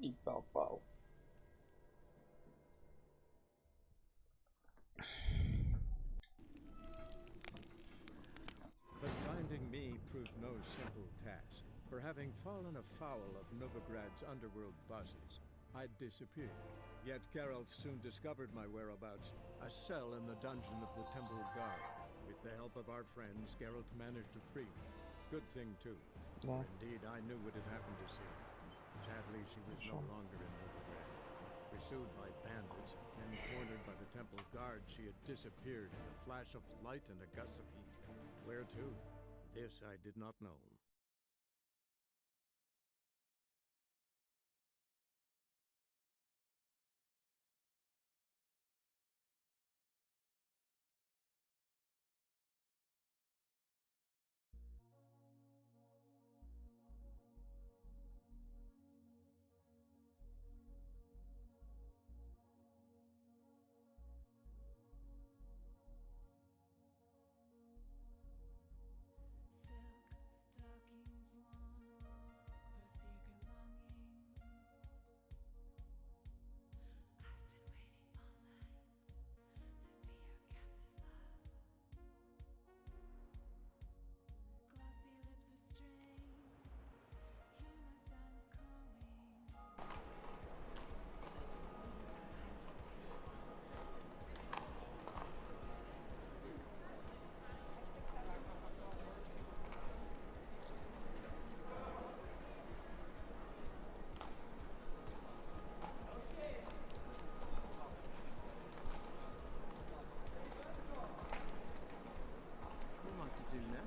И попал. But finding me proved no simple task. For having fallen afoul of Novigrad's underworld bosses, I'd disappeared. Yet Geralt soon discovered my whereabouts, a cell in the dungeon of the Temple Guard. With the help of our friends, Geralt managed to free me. Good thing, too. For indeed, I knew what had happened to Ciri. Sadly, she was no longer in Novigrad. Pursued by bandits, and cornered by the Temple Guard, she had disappeared in a flash of light and a gust of heat. Where to? This I did not know. To do now?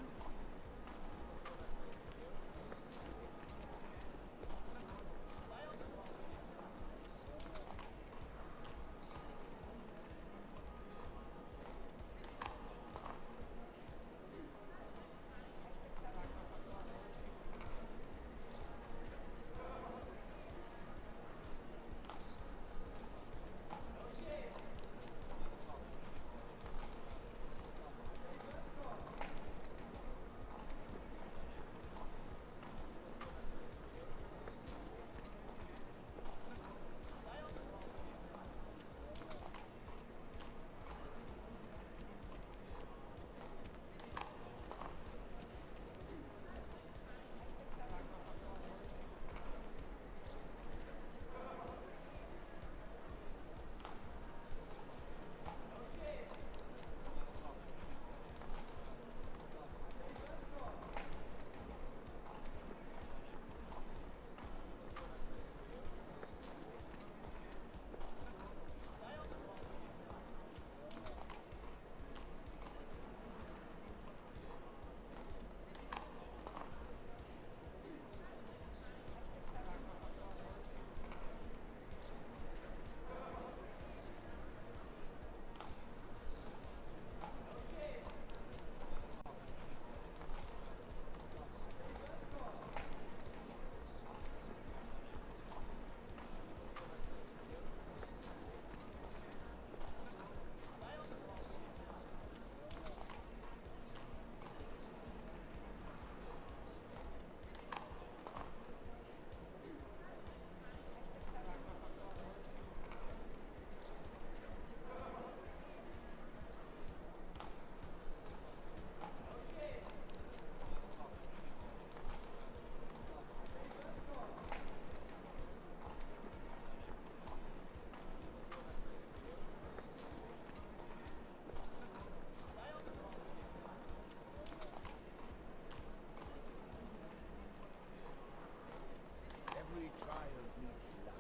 Every child needs love.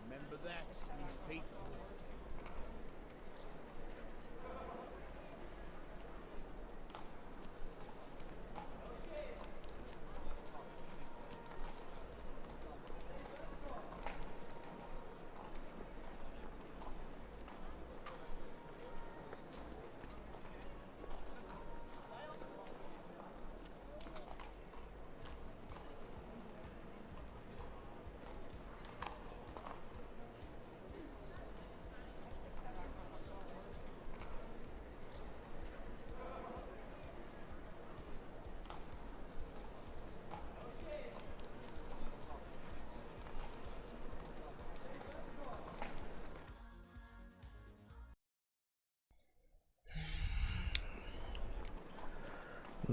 Remember that, be faithful.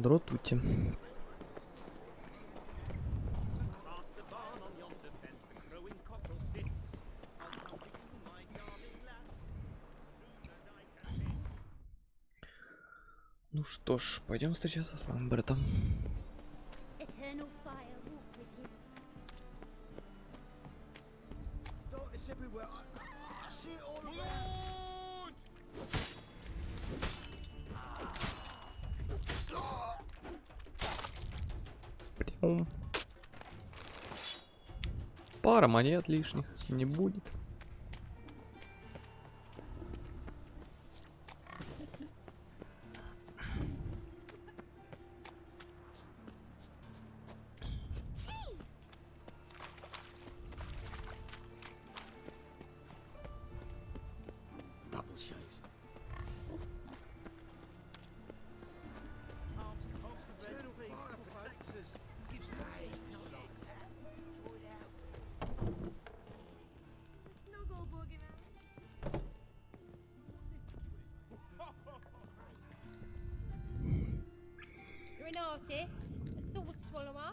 Дротуті. Past the barn on yonder fence, the crowing cockerel sits. I'll come to you, my darling lass, soon as I can miss. Ну что ж, пойдем встречаться с Ламбертом. Eternal fire walk with you. Oh, it's everywhere. I see it all around. Прям. Пара монет лишних не будет. Double shows. Eternal fire protects us. Gives life, not life. Draw it out. No go boogeyman. You're an artist? A sword swallower?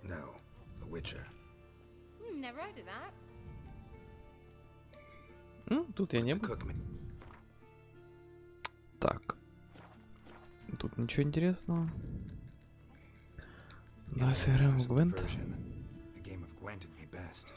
No, a witcher. Never heard of that. Тут я не был. Cook me. Так. Тут ничего интересного. Давай сыграем в Гвент. A game of Gwent would be best.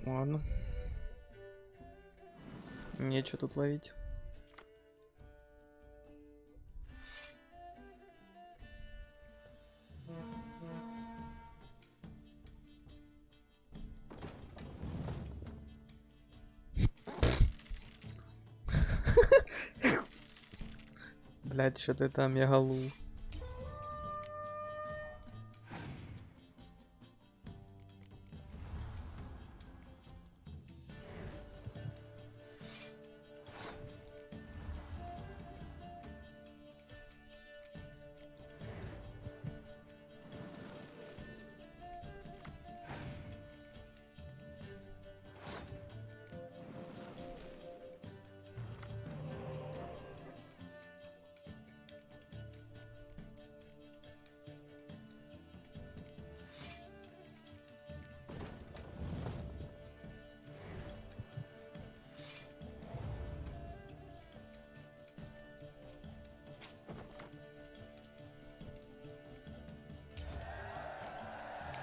Ладно. Нечего тут ловить. Блять, что ты там, я голу.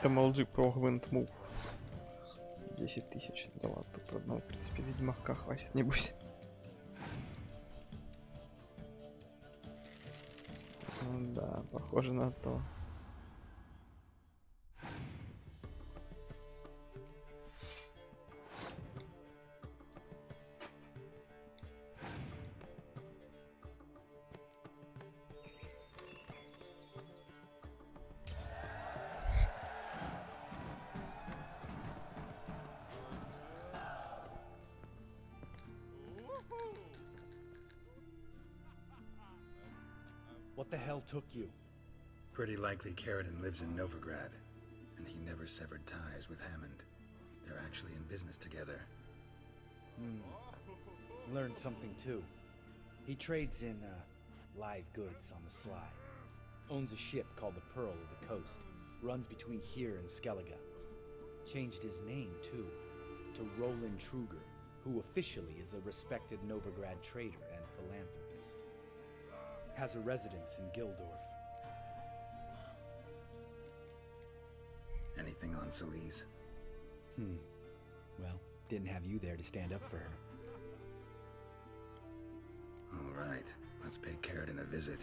MLG Pro Gwent Move. 10 тысяч. Да ладно, тут одного, в принципе, Ведьмака хватит, небось. Ну да, похоже на то. What the hell took you? Pretty likely Carradine lives in Novigrad, and he never severed ties with Hammond. They're actually in business together. Learned something too. He trades in live goods on the sly. Owns a ship called the Pearl of the Coast. Runs between here and Skellige. Changed his name too, to Roland Truger, who officially is a respected Novigrad trader and philanthropist. Has a residence in Gildorf. Anything on Celise? Well, didn't have you there to stand up for her. All right, let's pay Carradine a visit.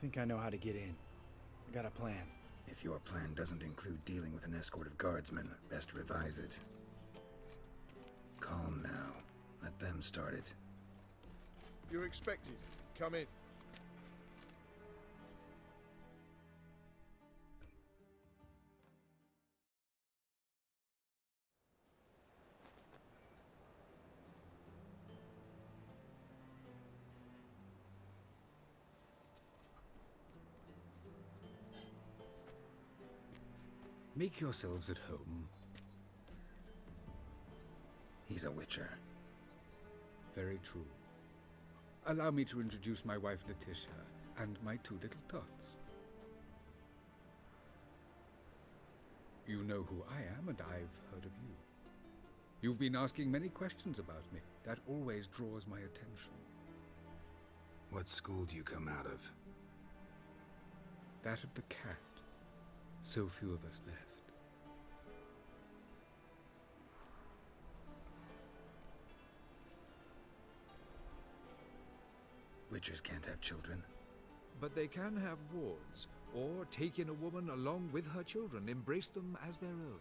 think I know how to get in. I got a plan. If your plan doesn't include dealing with an escort of guardsmen, best revise it. Calm now. Let them start it. You're expected. Come in. Make yourselves at home. He's a witcher. Very true. Allow me to introduce my wife Letitia and my two little tots. You know who I am, and I've heard of you. You've been asking many questions about me. That always draws my attention. What school do you come out of? That of the cat. So few of us left. Witchers can't have children. But they can have wards, or take in a woman along with her children, embrace them as their own.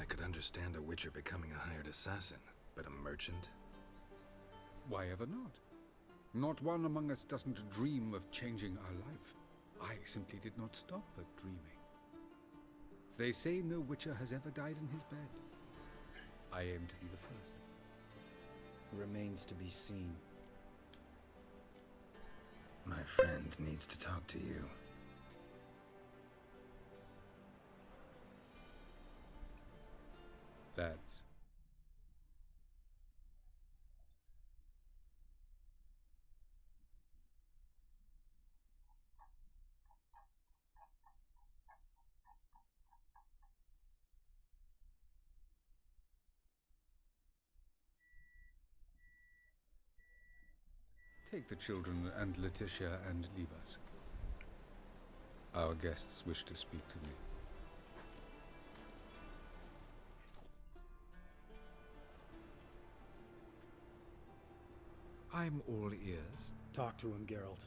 I could understand a witcher becoming a hired assassin, but a merchant? Why ever not? Not one among us doesn't dream of changing our life. I simply did not stop at dreaming. They say no witcher has ever died in his bed. I aim to be the first. Remains to be seen. My friend needs to talk to you. Lads. Take the children and Letitia and leave us. Our guests wish to speak to me. I'm all ears. Talk to him, Geralt.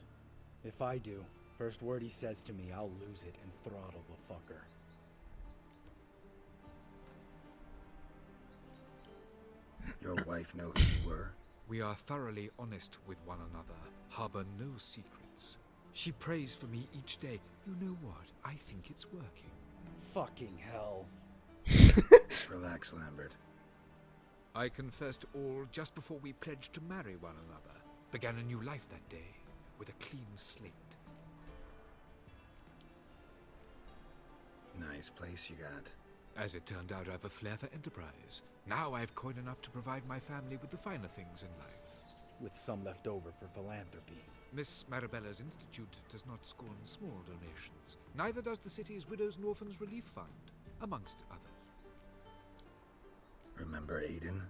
If I do, first word he says to me, I'll lose it and throttle the fucker. Your wife know who you were? We are thoroughly honest with one another, harbor no secrets. She prays for me each day. You know what? I think it's working. Fucking hell. Relax, Lambert. I confessed all just before we pledged to marry one another. Began a new life that day, with a clean slate. Nice place you got. As it turned out, I've a flair for enterprise. Now I've coin enough to provide my family with the finer things in life. With some left over for philanthropy. Miss Marabella's institute does not scorn small donations. Neither does the city's Widows and Orphans Relief Fund, amongst others. Remember Aiden?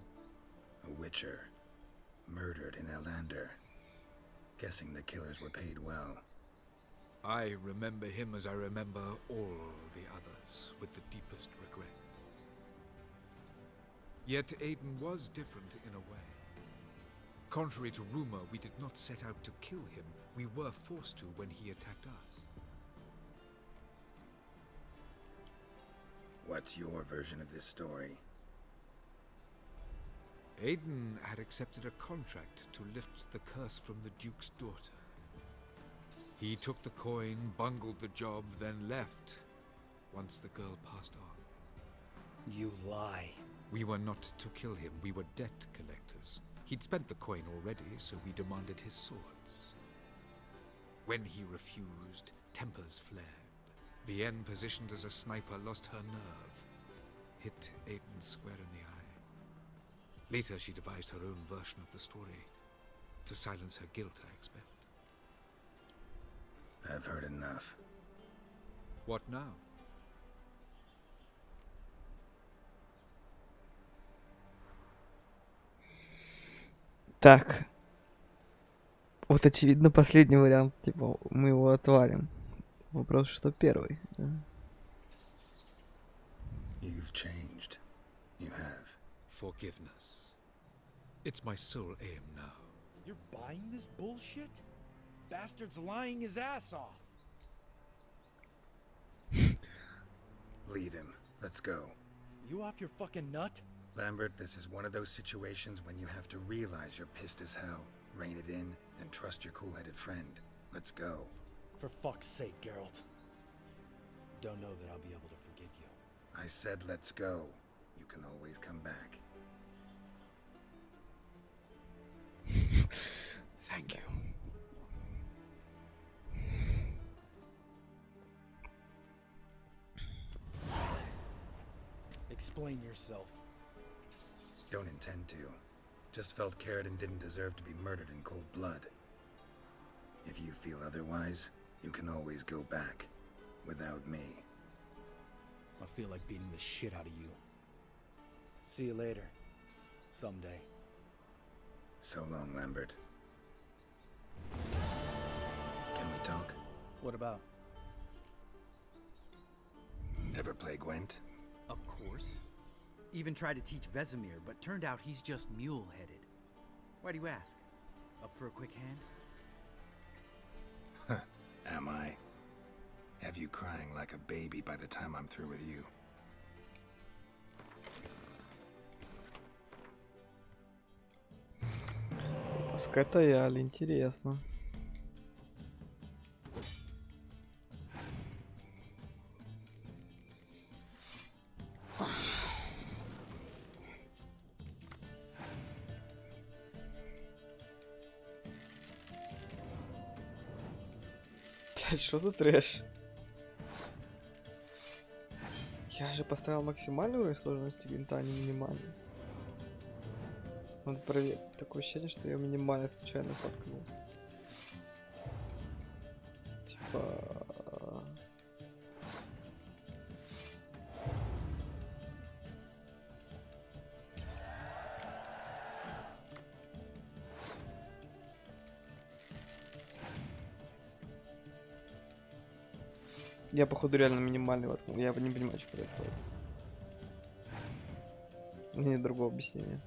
A witcher. Murdered in Elander. Guessing the killers were paid well. I remember him as I remember all the others, with the deepest regret. Yet Aiden was different in a way. Contrary to rumor, we did not set out to kill him. We were forced to when he attacked us. What's your version of this story? Aiden had accepted a contract to lift the curse from the Duke's daughter. He took the coin, bungled the job, then left, once the girl passed on. You lie. We were not to kill him, we were debt collectors. He'd spent the coin already, so we demanded his swords. When he refused, tempers flared. Vienne, positioned as a sniper, lost her nerve. Hit Aiden square in the eye. Later, she devised her own version of the story. To silence her guilt, I expect. I've heard enough. What now? Так. Вот очевидно последний вариант. Типа, мы его отвалим. Вопрос, что первый. Да? You've changed. You have. Forgiveness. It's my sole aim now. You're buying this bullshit? Bastard's lying his ass off. Leave him. Let's go. You off your fucking nut? Lambert, this is one of those situations when you have to realize you're pissed as hell, rein it in, and trust your cool-headed friend. Let's go. For fuck's sake, Geralt. Don't know that I'll be able to forgive you. I said let's go. You can always come back. Thank you. Explain yourself. Don't intend to. Just felt Carradine didn't deserve to be murdered in cold blood. If you feel otherwise, you can always go back. Without me. I feel like beating the shit out of you. See you later. Someday. So long, Lambert. Can we talk? What about? Ever play Gwent? Of course. Even tried to teach Vesemir, but turned out he's just mule-headed. Why do you ask? Up for a quick hand? Am I? Have you crying like a baby by the time I'm through with you? Скотаяли, интересно. Блять, что за трэш? Я же поставил максимальную уровень сложности винта, а не минимальный. Надо проверить. Такое ощущение, что я минимально случайно фоткнул. Типа... Я, походу, реально минимальный воткнул. Я не понимаю, что происходит. У меня нет другого объяснения.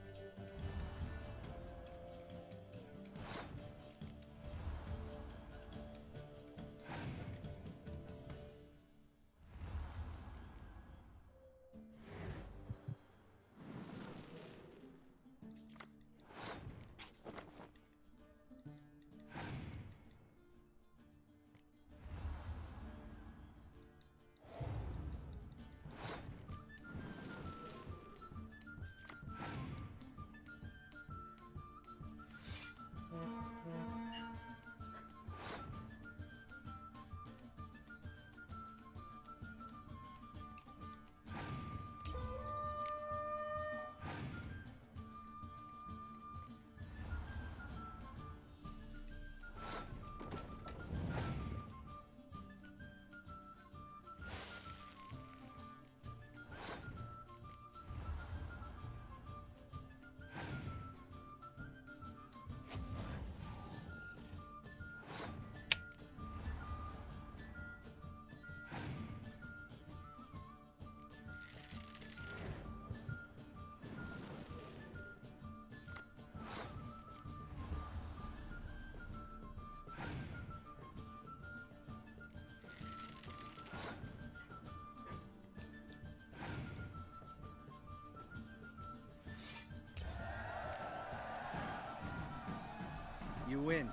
You win.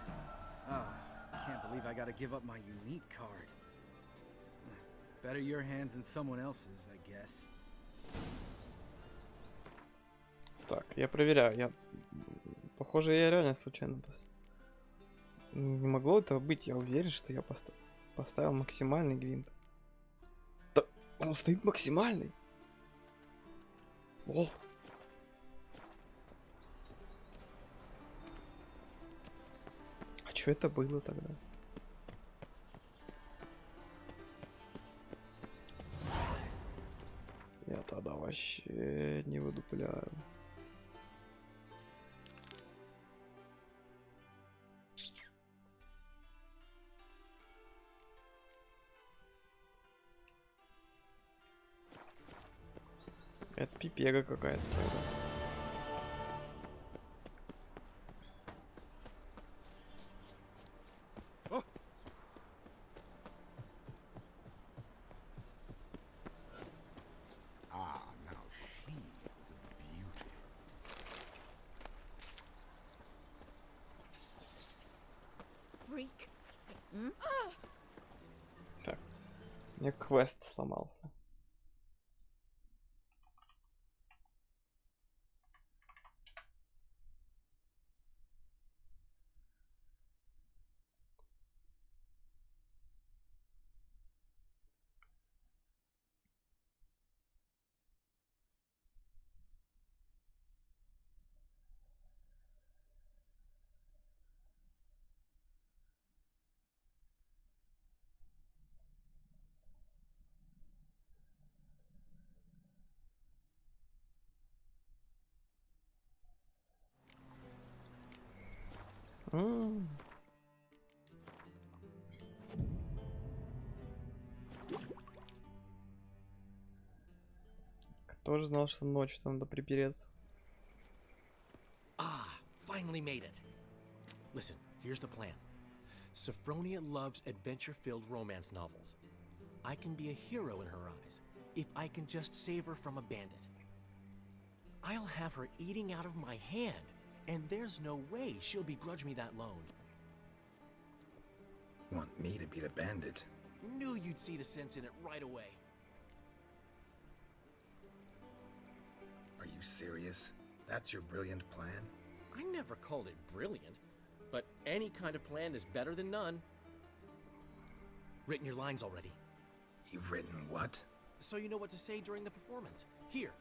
Ah, can't believe I gotta give up my unique card. Better your hands than someone else's, I guess. Так, я проверяю. Похоже, я реально случайно не могло этого быть. Я уверен, что я поставил максимальный гвинт. Да, он стоит максимальный. Ол. А что это было тогда? Я тогда вообще не выдупляю. Это пипега какая-то. Я квест сломался. Кто же знал, что ночью надо припереться? Ah, finally made it. Listen, here's the plan. Sophronia loves adventure-filled romance novels. I can be a hero in her eyes if I can just save her from a bandit. I'll have her eating out of my hand, and there's no way she'll begrudge me that loan. Want me to be the bandit? Knew you'd see the sense in it right away. Are you serious? That's your brilliant plan? I never called it brilliant, but any kind of plan is better than none. Written your lines already. You've written what? So you know what to say during the performance. Here,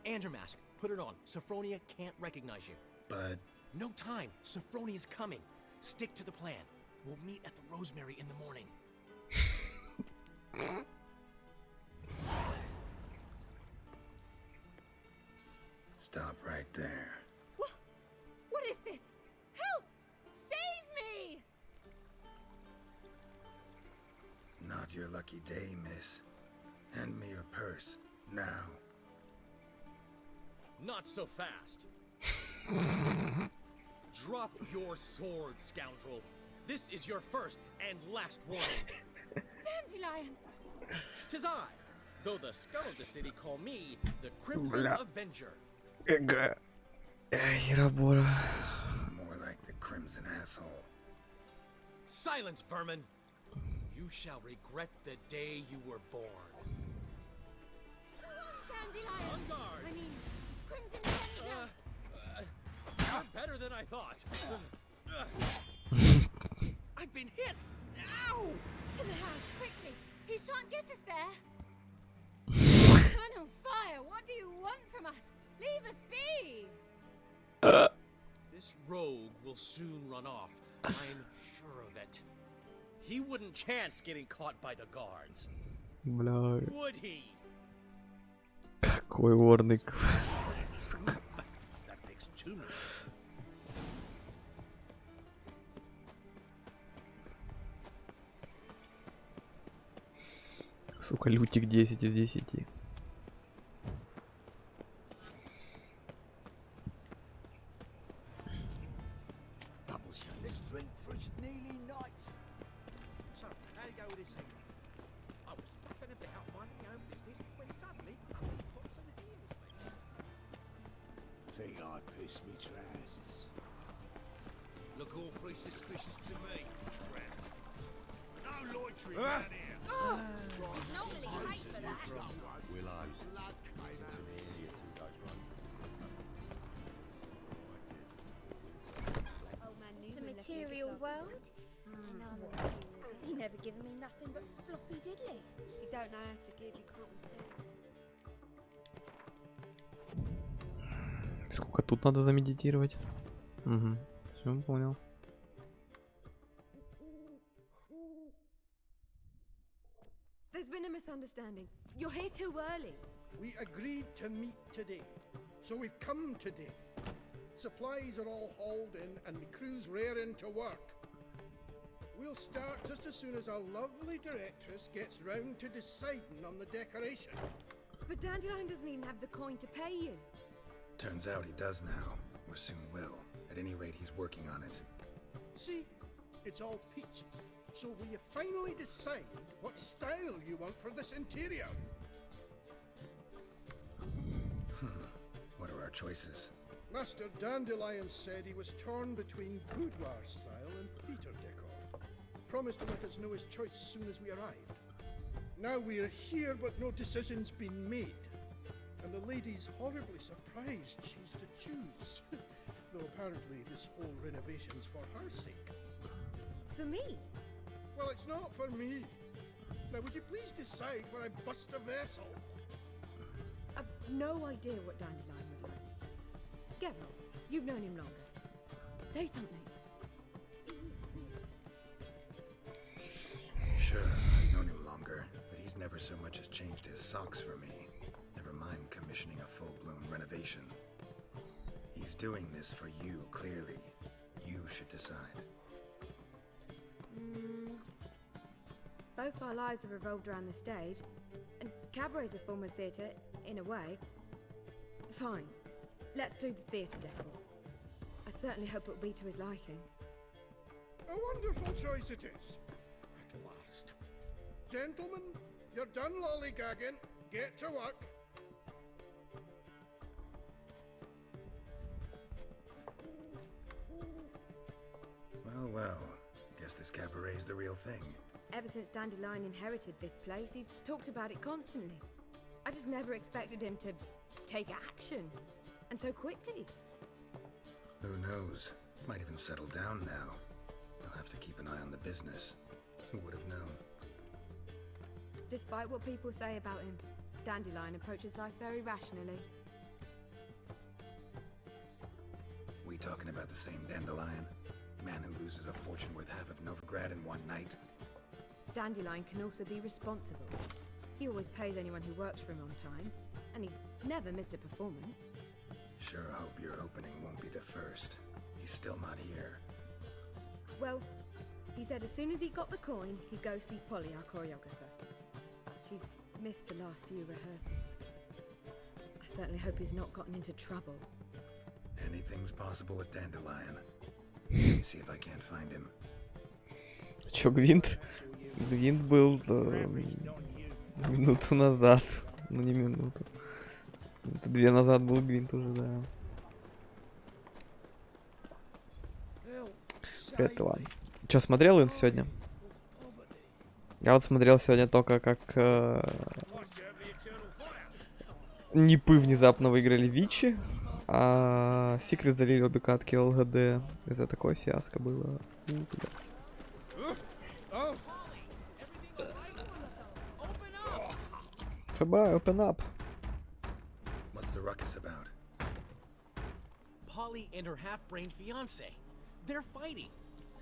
and your mask. Put it on. Sophronia can't recognize you. But... No time. Sophronia's coming. Stick to the plan. We'll meet at the Rosemary in the morning. Stop right there. What is this? Help! Save me! Not your lucky day, miss. Hand me your purse, now. Not so fast. Drop your sword, scoundrel. This is your first and last warning. Dandelion! 'Tis I, though the scum of the city call me the Crimson Avenger. More like the Crimson Asshole. Silence, vermin! You shall regret the day you were born. Dandelion! On guard! I mean, Crimson Avenger! You're better than I thought. I've been hit! Ow! To the house, quickly! He shan't get us there! Eternal fire, what do you want from us? Leave us be! This rogue will soon run off. I'm sure of it. He wouldn't chance getting caught by the guards. Бля. Would he? Какой ворный квест. That makes two. Сука, лютик 10 из 10. Let's drink for it's nearly night. So, how you go with this thing? I was fluffing about minding my own business when suddenly Chloe pops on the heels of me. Think I pissed me trousers. Look awfully suspicious to me, tramp. No loitering down here. Oh! You'd normally pay for that. Willows. The material world? And he never given me nothing but floppy diddly. You don't know how to give, you can't receive. Сколько тут надо замедитировать? Угу. Все, понял. There's been a misunderstanding. You're here too early. We agreed to meet today, so we've come today. Supplies are all hauled in and the crew's raring to work. We'll start just as soon as our lovely directress gets round to deciding on the decoration. But Dandelion doesn't even have the coin to pay you. Turns out he does now, or soon will. At any rate, he's working on it. See, it's all peachy. So will you finally decide what style you want for this interior? What are our choices? Master Dandelion said he was torn between boudoir style and theatre decor. Promised to let us know his choice soon as we arrived. Now we're here, but no decision's been made. And the lady's horribly surprised she's to choose. Though apparently this whole renovation's for her sake. For me? Well, it's not for me. Now, would you please decide where I bust a vessel? I've no idea what Dandelion would like. Geralt, you've known him longer. Say something. Sure, I've known him longer, but he's never so much as changed his socks for me. Never mind commissioning a full-blown renovation. He's doing this for you, clearly. You should decide. Both our lives have revolved around the stage, and cabaret's a form of theatre, in a way. Fine, let's do the theatre decor. I certainly hope it'll be to his liking. A wonderful choice it is. At last. Gentlemen, you're done lollygagging. Get to work. Well, well. Guess this cabaret's the real thing. Ever since Dandelion inherited this place, he's talked about it constantly. I just never expected him to take action. And so quickly. Who knows? Might even settle down now. I'll have to keep an eye on the business. Who would have known? Despite what people say about him, Dandelion approaches life very rationally. We talking about the same Dandelion? Man who loses a fortune worth half of Novigrad in one night? Dandelion can also be responsible. He always pays anyone who works for him on time, and he's never missed a performance. Sure hope your opening won't be the first. He's still not here. Well, he said as soon as he got the coin, he'd go see Polly, our choreographer. She's missed the last few rehearsals. I certainly hope he's not gotten into trouble. Anything's possible with Dandelion. Let me see if I can't find him. Чё, Гвинт? Гвинт был минуту назад. Ну не минуту. Минуты 2 назад был Гвинт уже, да. Это ладно. Чё, смотрел Инс сегодня? Я вот смотрел сегодня только как Нипы внезапно выиграли Вичи, а Секрет залили обе катки ЛГД. Это такое фиаско было. ФБ, open up. What's the ruckus about? Polly and her half-brained fiance. They're fighting.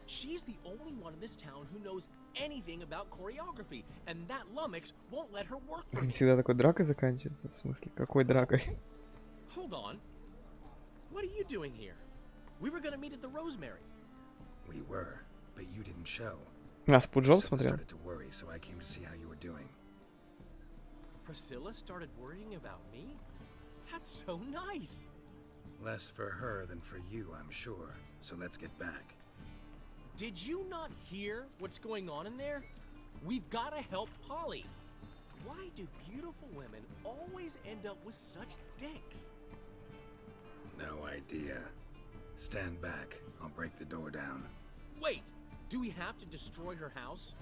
She's the only one in this town who knows anything about choreography, and that lummox won't let her work for Не me. всегда такой дракой заканчивается. В смысле, какой дракой? Hold on. What are you doing here? We were gonna meet at the Rosemary. We were, but you didn't show. А, Спуджол Priscilla смотрел? started to worry, so I came to see how you were doing. Priscilla started worrying about me? That's so nice. Less for her than for you, I'm sure. So let's get back. Did you not hear what's going on in there? We've gotta help Polly. Why do beautiful women always end up with such dicks? No idea. Stand back. I'll break the door down. Wait, do we have to destroy her house?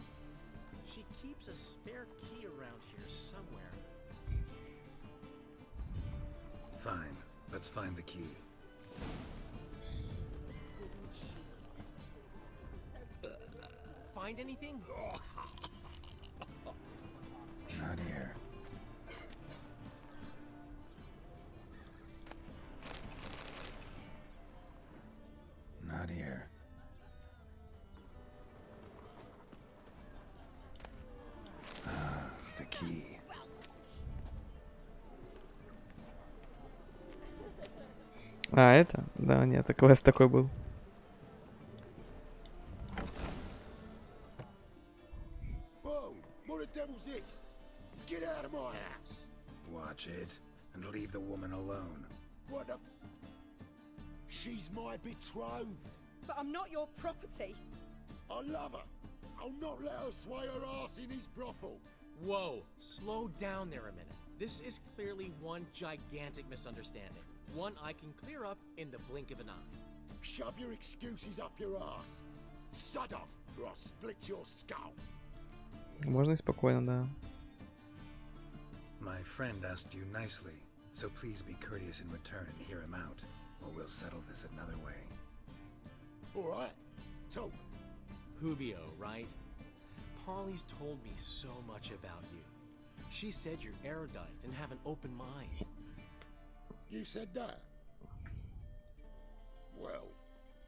She keeps a spare key around here somewhere. Fine. Let's find the key. Find anything? Not here. Not here. Ah, the key. А, это? Да, нет, это квест такой был. Whoa! What the devil's this? Get out of my house! Watch it, and leave the woman alone. What the... She's my betrothed. But I'm not your property. I love her. I'll not let her sway her ass in his brothel. Whoa, slow down there a minute. This is clearly one gigantic misunderstanding. One I can clear up in the blink of an eye. Shove your excuses up your ass. Sod off, or I'll split your skull. Можно и спокойно, да. My friend asked you nicely, so please be courteous in return and hear him out, or we'll settle this another way. Alright, talk. Hubio, right? Polly's told me so much about you. She said you're erudite and have an open mind. You said that? Well,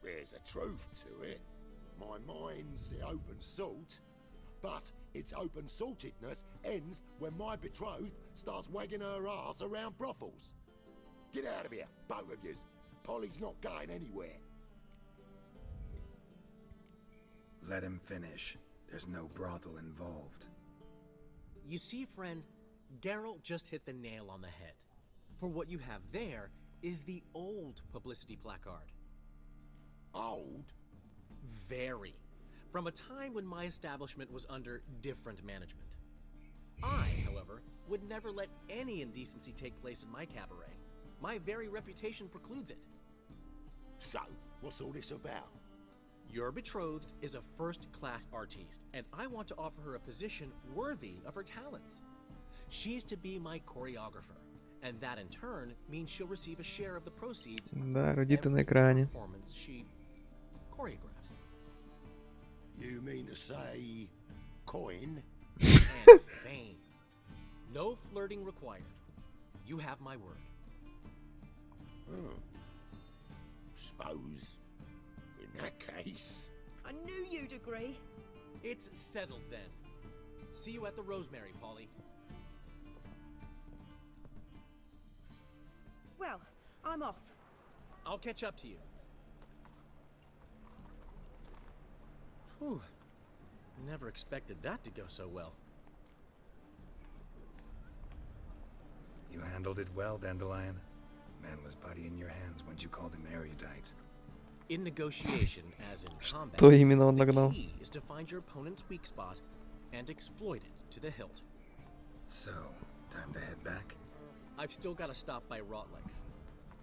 there's a truth to it. My mind's the open salt, but its open saltedness ends when my betrothed starts wagging her ass around brothels. Get out of here, both of yous. Polly's not going anywhere. Let him finish. There's no brothel involved. You see, friend, Geralt just hit the nail on the head. For what you have there is the old publicity placard. Old? Very. From a time when my establishment was under different management. I, however, would never let any indecency take place in my cabaret. My very reputation precludes it. So, what's all this about? Your betrothed is a first-class artiste, and I want to offer her a position worthy of her talents. She's to be my choreographer, and that in turn means she'll receive a share of the proceeds Да, родит на every экране. performance she choreographs. You mean to say... coin? And fame. No flirting required. You have my word. Suppose... in that case... I knew you'd agree. It's settled then. See you at the Rosemary, Polly. Well, I'm off. I'll catch up to you. Whew. Never expected that to go so well. You handled it well, Dandelion. Man was body in your hands once you called him erudite. In negotiation, as in combat, Что именно он the нагнал? key is to find your opponent's weak spot and exploit it to the hilt. So, time to head back? I've still got to stop by Rotlegs.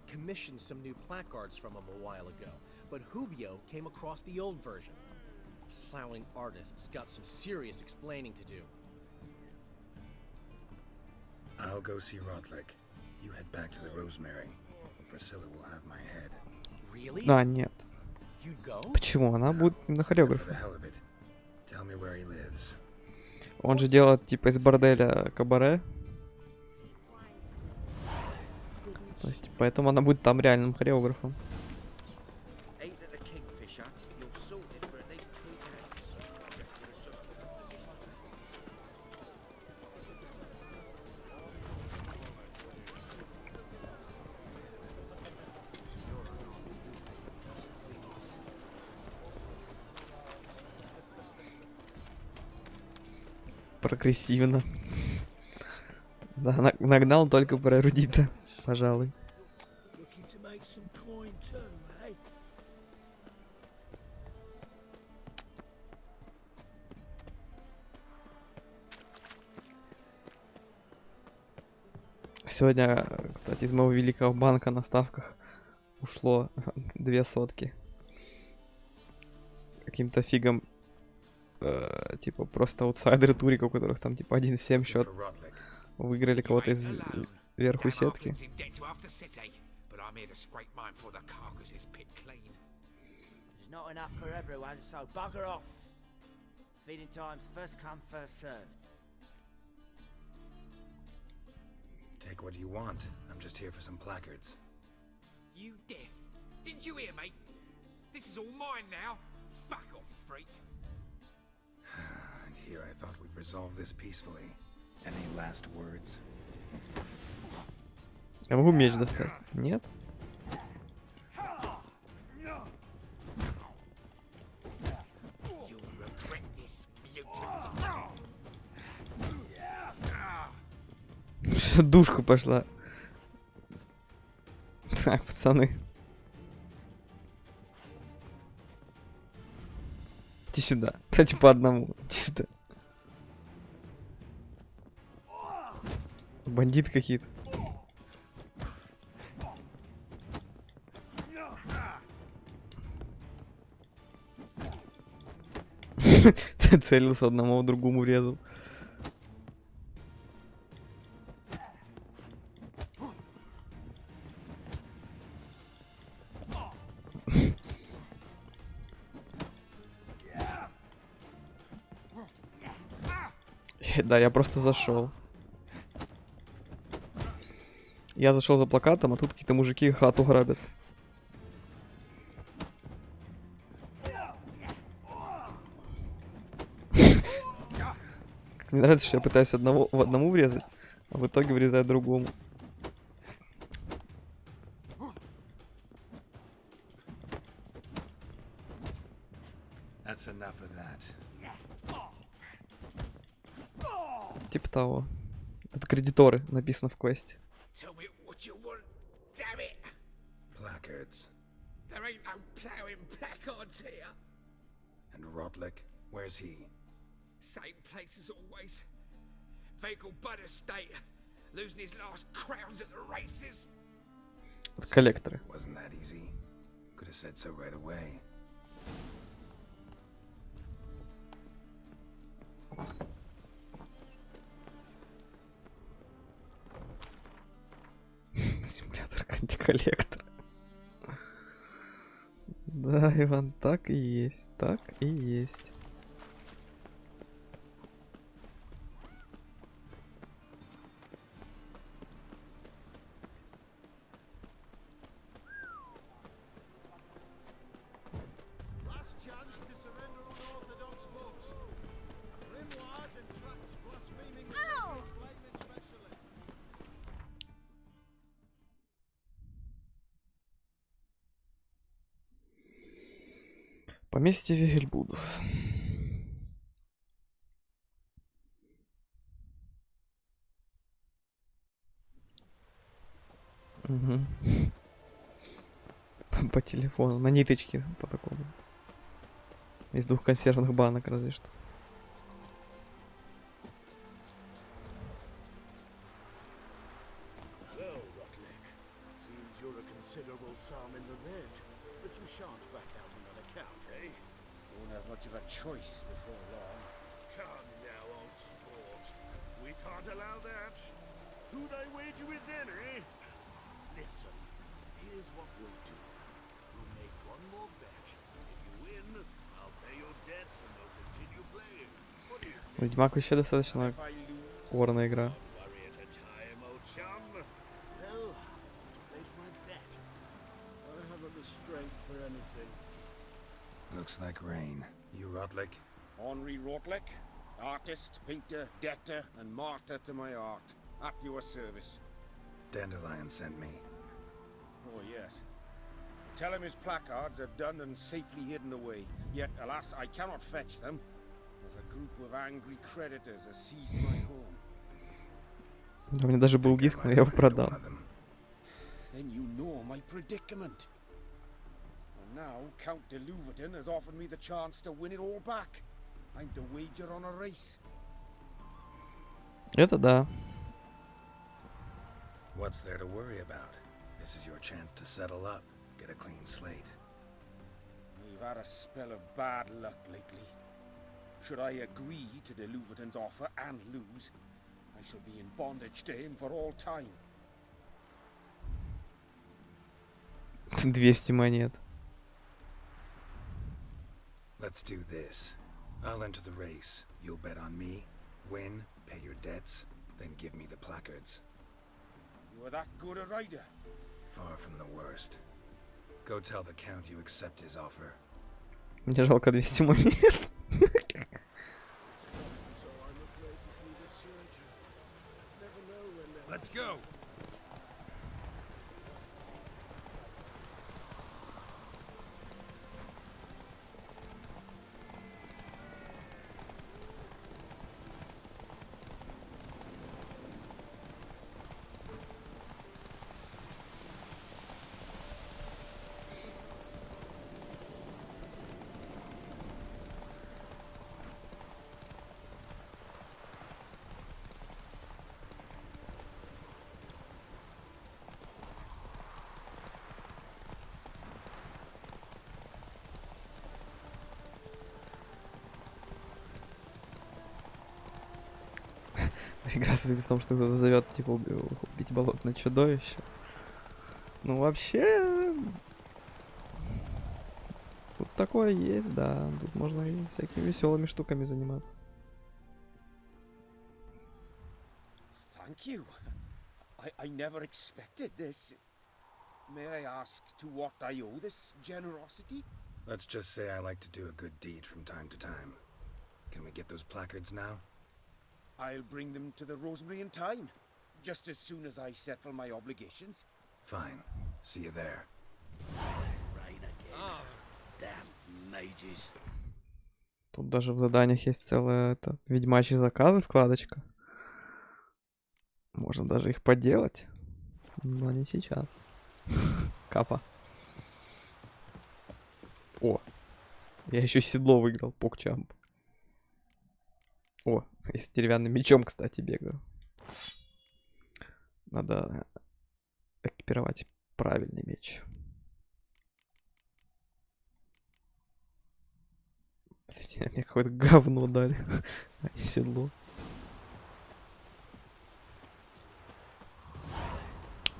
Commissioned some new placards from him a while ago, but Hubio came across the old version. Plowing artists got some serious explaining to do. I'll go see Rotlick. You head back to the Rosemary, or Priscilla will have my head. Really? Да, нет. You'd go? Почему? Она будет на For хореографе. the hell of it. Tell me where he lives. Он же делает типа из борделя кабаре. То есть, поэтому она будет там реальным хореографом. Прогрессивно. Да, нагнал только про эрудита, пожалуй. Looking to make some coin too, eh? Сегодня, кстати, из моего великого банка на ставках ушло 2 сотки. Каким-то фигом, типа просто аутсайдеры турика, у которых там типа 1-7 счет, выиграли кого-то из верху сетки. Not enough for everyone, so bugger off. Feeding time's first come, first served. Take what you want. I'm just here for some placards. You deaf? Didn't you hear me? This is all mine now. Fuck off, freak. And here I thought we'd resolve this peacefully. Any last words? Я могу меч достать? Нет? Душка пошла. Так, пацаны. Иди сюда. Кстати, по одному. Иди сюда. Бандиты какие-то. Целился одному, другому врезал. Да, я просто зашел. Я зашел за плакатом, а тут какие-то мужики хату грабят. Мне нравится, что я пытаюсь в одному врезать, а в итоге врезаю другому. That's enough of that. Типа того. Это кредиторы, написано в квесте. Tell me what you want, damn it! Placards. There ain't no ploughing placards here. And Rotlick, where's he? Same place as always. Vehicle butter state. Losing his last crowns at the races. Коллекторы. Wasn't that easy? Could have said so right away. Симулятор антиколлектора. Да, Иван, так и есть, так и есть. Last chance to surrender unorthodox books. Grimoires and tracts blaspheming the sacred flame especially. Поместье Вельбудов. Угу. По телефону, на ниточке, по такому. Из двух консервных банок, разве что. Well, Rotlick, seems you're a considerable sum in the red, but you shan't back out on that account, eh? Won't have much of a choice before long. Come now, old sport. We can't allow that. Who'd I wager with then, eh? Listen, here's what we'll do. We'll make one more bet. If you win, I'll pay your debts and we'll continue playing. What do you say? Ведьмак вообще достаточно If I lose, орная игра. one worry at a time, old chum. Well, to place my bet. I haven't the strength for anything. Looks like rain. You Rotlick? Henri Rotlick, artist, painter, debtor, and martyr to my art. At your service. Dandelion sent me. Oh, yes. Tell him his placards are done and safely hidden away. Yet, alas, I cannot fetch them, as a group of angry creditors has seized my home. У меня даже был диск, но я его продал. Then you know my predicament. And now, Count de Louverton has offered me the chance to win it all back. I'm to wager on a race. Это да. What's there to worry about? This is your chance to settle up, get a clean slate. We've had a spell of bad luck lately. Should I agree to de Louverton's offer and lose, I shall be in bondage to him for all time. 200 монет. Let's do this. I'll enter the race. You'll bet on me, win, pay your debts, then give me the placards. You are that good a rider? Far from the worst. Go tell the Count you accept his offer. Мне жалко 200 монет. So I'm afraid to see the surgeon. Never know when they'll... Let's go! Игра состоит в том, что кто-то зовет, типа, убить болотное чудовище. Ну, вообще... Тут такое есть, да. Тут можно и всякими веселыми штуками заниматься. Thank you. I never expected this. May I ask to what I owe this generosity? Let's just say I like to do a good deed from time to time. Can we get those placards now? I'll bring them to the Rosemary in time, just as soon as I settle my obligations. Fine. See you there. Right again. Damn mages. Тут даже в заданиях есть целая ведьмачьи заказы, вкладочка. Можно даже их поделать. Но не сейчас. Капа. О, я еще седло выиграл, покчамп. О, я с деревянным мечом, кстати, бегаю. Надо экипировать правильный меч. Блять, мне какое-то говно дали, а не седло.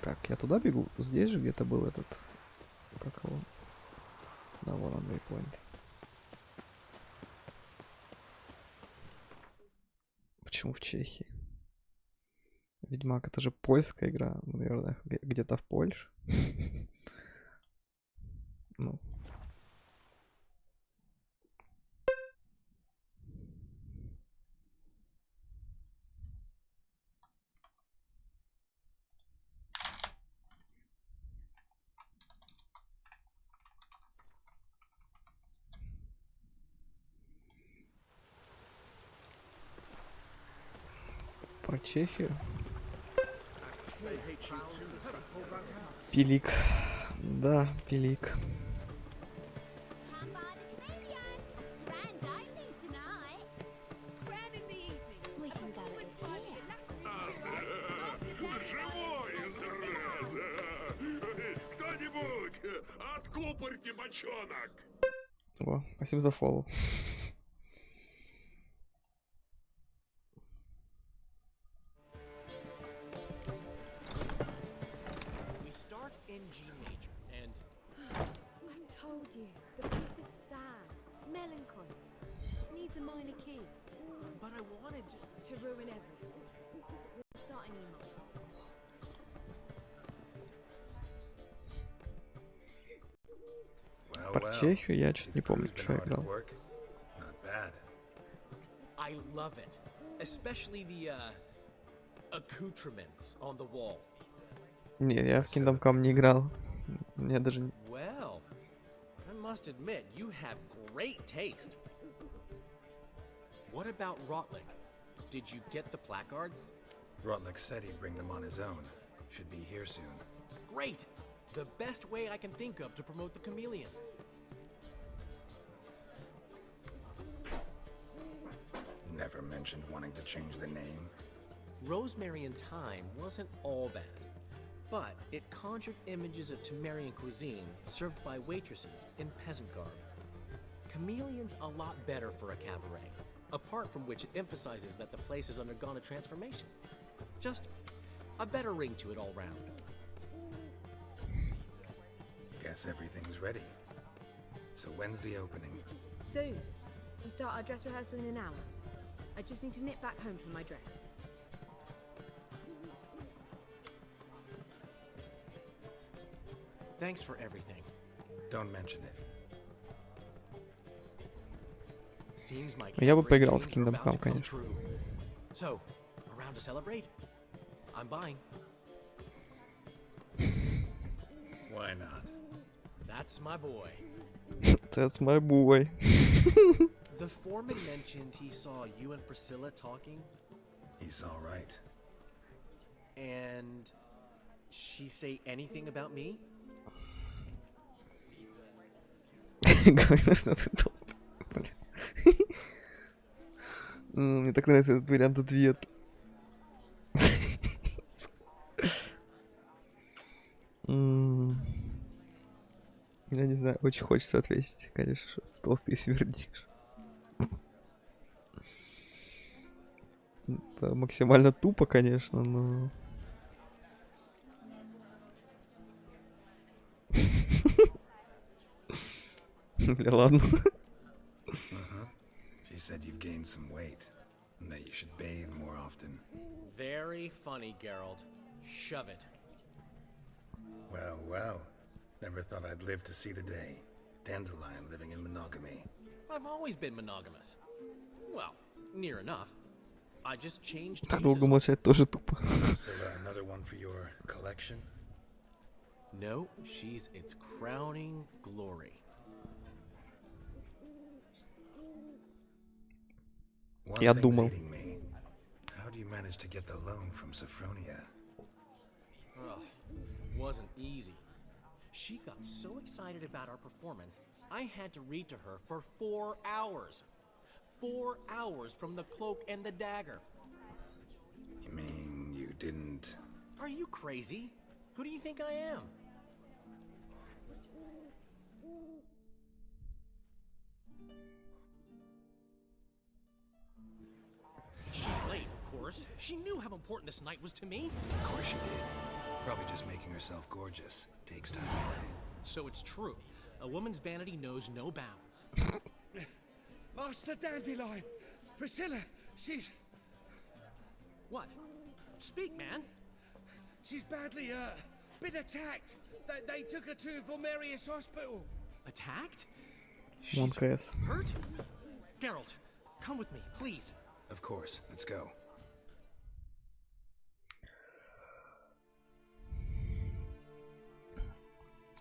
Так, я туда бегу? Здесь же где-то был этот... Как его? Да, вон он, waypoint. Почему в Чехии? Ведьмак, это же польская игра. Наверное, где-то в Польше. Ну. Про Чехию. Пилик. Да, пилик. Кто-нибудь, откупорьте бочонок! О, спасибо за фоллоу. In G major, and I've told you, the piece is sad, melancholy. It needs a minor key. but I wanted To ruin everything. We'll start an email. Про Чехию я честно не помню, что я играл. Not bad. I love it, especially the accoutrements on the wall. Не, я в Kingdom Come не играл. Мне даже... Well, I must admit, you have great taste. What about Rotlick? Did you get the placards? Rotlick said he'd bring them on his own. Should be here soon. Great! The best way I can think of to promote the chameleon. Never mentioned wanting to change the name. Rosemary in Time wasn't all bad, but it conjured images of Temerian cuisine served by waitresses in peasant garb. Chameleon's a lot better for a cabaret, apart from which it emphasizes that the place has undergone a transformation. Just a better ring to it all round. Guess everything's ready. So when's the opening? Soon. We start our dress rehearsal in an hour. I just need to nip back home for my dress. Thanks for everything. Don't mention it. Seems my Я бы cabaret поиграл в dreams are Kingdom about to Come, come конечно. true. So, around to celebrate? I'm buying. Why not? That's my boy. That's my boy. The foreman mentioned he saw you and Priscilla talking. He's all right. And she say anything about me? Говорю, что ты тут. Мне так нравится этот вариант ответа. Я не знаю, очень хочется ответить, конечно, что толстый свердишь. Это максимально тупо, конечно, но... Бля, ладно. She said you've gained some weight. and that you should bathe more often. Very funny, Geralt. Shove it. Well, well. Never thought I'd live to see the day. Dandelion living in monogamy. I've always been monogamous. Well, near enough. I just changed Так долго молчать тоже тупо. Priscilla, another one for your collection? No, she's its crowning glory. Я думал. How do you manage to get the loan from Sophronia? Ugh, wasn't easy. She got so excited about our performance, I had to read to her for 4 hours. 4 hours from the cloak and the dagger. You mean you didn't... Are you crazy? Who do you think I am? She's late, of course. She knew how important this night was to me. Of course she did. Probably just making herself gorgeous. Takes time away. So it's true. A woman's vanity knows no bounds. Master Dandelion! Priscilla, she's... What? Speak, man. She's badly, been attacked. They took her to Vulmerius Hospital. Attacked? She's hurt? Geralt, come with me, please. Of course. Let's go.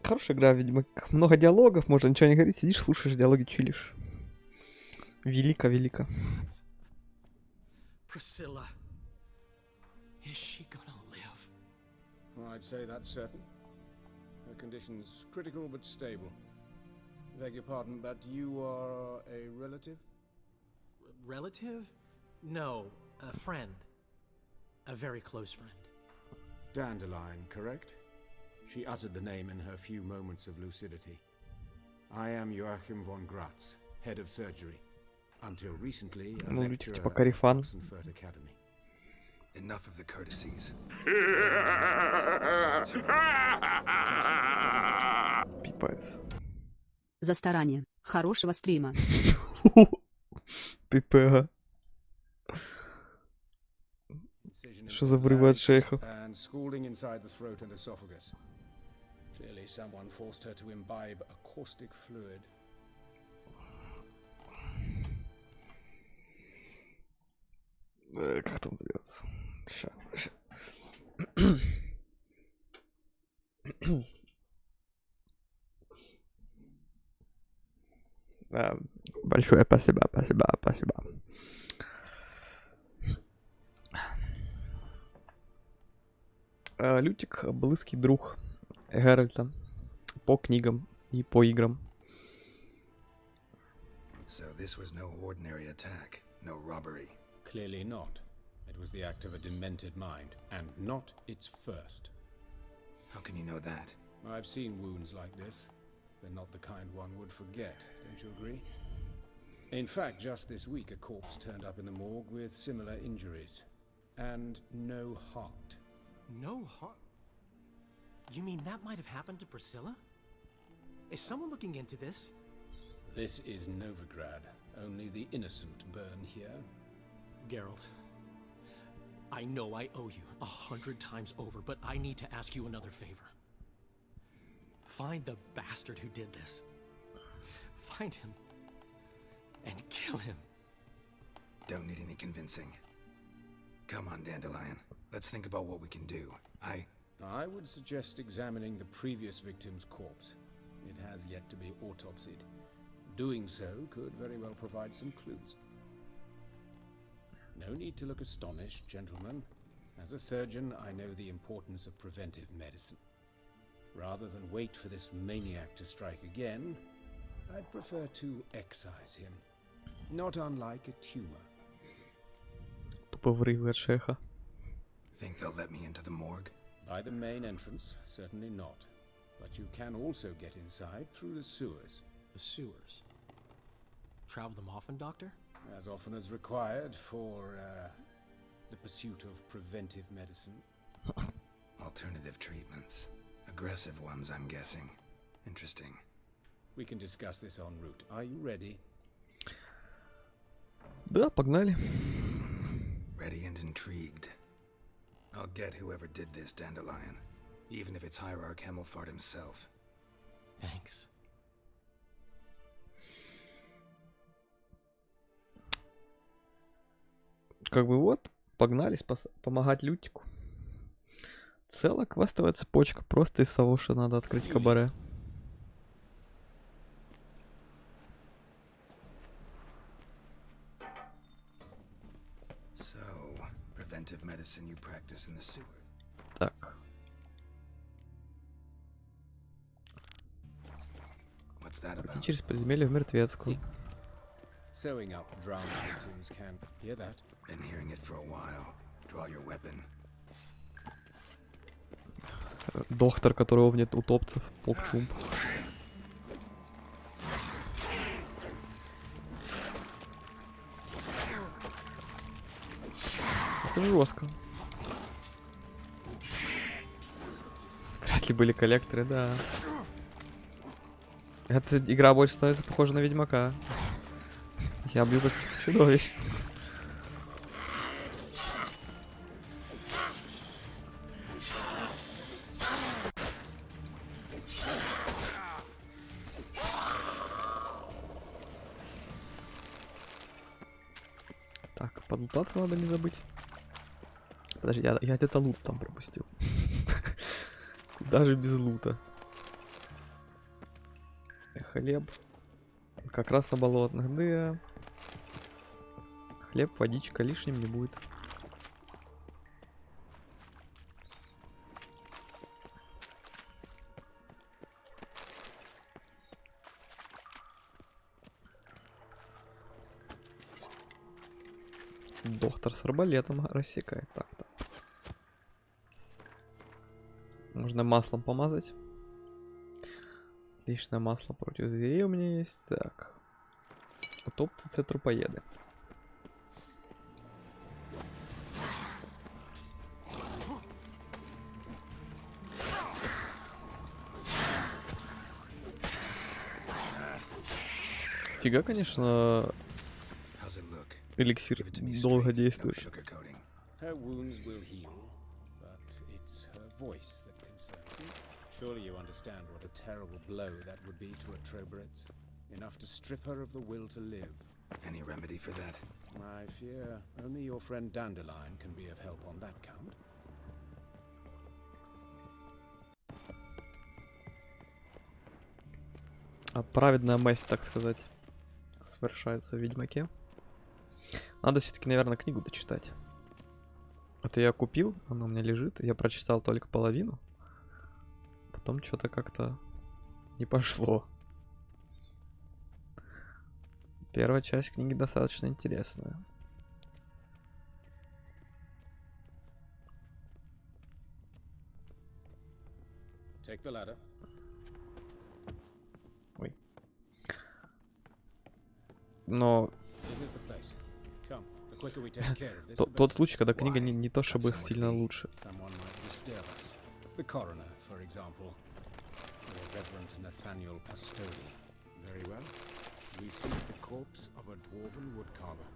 Хорошая игра, Ведьмак. Много диалогов, можно ничего не говорить, сидишь, слушаешь диалоги, чилишь. Велико. Priscilla. Is she gonna live? Well, I'd say that's certain. Her condition's critical but stable. Beg your pardon, but you are a relative? Relative? No, a friend. A very close friend. Dandelion, correct? She uttered the name in her few moments of lucidity. I am Joachim von Gratz, head of surgery. Until recently, a lecturer at Oxenfurt Academy. Enough of the courtesies. Пипец. За старание. Хорошего стрима. Пипега. Что за врывы от шейхов? And scalding inside the throat and esophagus. Clearly someone forced her to imbibe a caustic fluid. Как там делается? Ща. Большое спасибо. Лютик — близкий друг Геральта по книгам и по играм. So this was no ordinary attack, no robbery. Clearly not. It was the act of a demented mind, and not its first. How can you know that? I've seen wounds like this. They're not the kind one would forget, don't you agree? In fact, just this week a corpse turned up in the morgue with similar injuries. And no heart. No heart? You mean that might have happened to Priscilla? Is someone looking into this? This is Novigrad. Only the innocent burn here. Geralt, I know I owe you 100 times over, but I need to ask you another favor. Find the bastard who did this. Find him and kill him. Don't need any convincing. Come on, Dandelion. Let's think about what we can do. I would suggest examining the previous victim's corpse. It has yet to be autopsied. Doing so could very well provide some clues. No need to look astonished, gentlemen. As a surgeon, I know the importance of preventive medicine. Rather than wait for this maniac to strike again, I'd prefer to excise him. Not unlike a tumor. Тупо врывы от шейха. Think they'll let me into the morgue? By the main entrance, certainly not. But you can also get inside through the sewers. The sewers? Travel them often, Doctor? As often as required for, the pursuit of preventive medicine. Alternative treatments. Aggressive ones, I'm guessing. Interesting. We can discuss this en route. Are you ready? Да, погнали. ready and intrigued. I'll get whoever did this, Dandelion, even if it's Hierarch Hemmelfart himself. Thanks. Как бы вот, погнались помогать Лютику. Целая квестовая цепочка. Просто из того, что надо открыть кабаре. So, preventive medicine you practice in the sewer. Так. What's that Пройти about? через подземелье в мертвецкую. Sewing up drowned victims can hear that. Been hearing it for a while. Draw your weapon. Доктор, которого нет утопцев. Покчумп. Это жестко. Вряд ли были коллекторы, да. Эта игра больше становится похожа на Ведьмака. Я бью как чудовищ. Так, подлутаться надо не забыть. Подожди, я где-то лут там пропустил. Даже без лута. Хлеб. Как раз на болотных, да. Хлеб, водичка лишним не будет. Доктор с арбалетом рассекает. Так-то. Можно маслом помазать. Отличное масло против зверей у меня есть. Так. Утопцы це трупоеды. Фига, конечно, эликсир долго действует. Her wounds will heal, but it's her voice that concerns me. Surely you understand what a terrible blow that would be to a Troberet. Enough to strip her of the will to live. Any remedy for that? I fear only your friend Dandelion can be of help on that count. Праведная месть, так сказать, совершается в Ведьмаке. Надо все-таки, наверное, книгу дочитать. Это я купил, она у меня лежит, я прочитал только половину. Потом что-то как-то не пошло. Первая часть книги достаточно интересная. Take the ladder. Ой. Но тот случай, когда книга не то чтобы сильно лучше. The coroner, for example, or Reverend Nathaniel Custody. Very well. We seek the corpse of a dwarven woodcarver.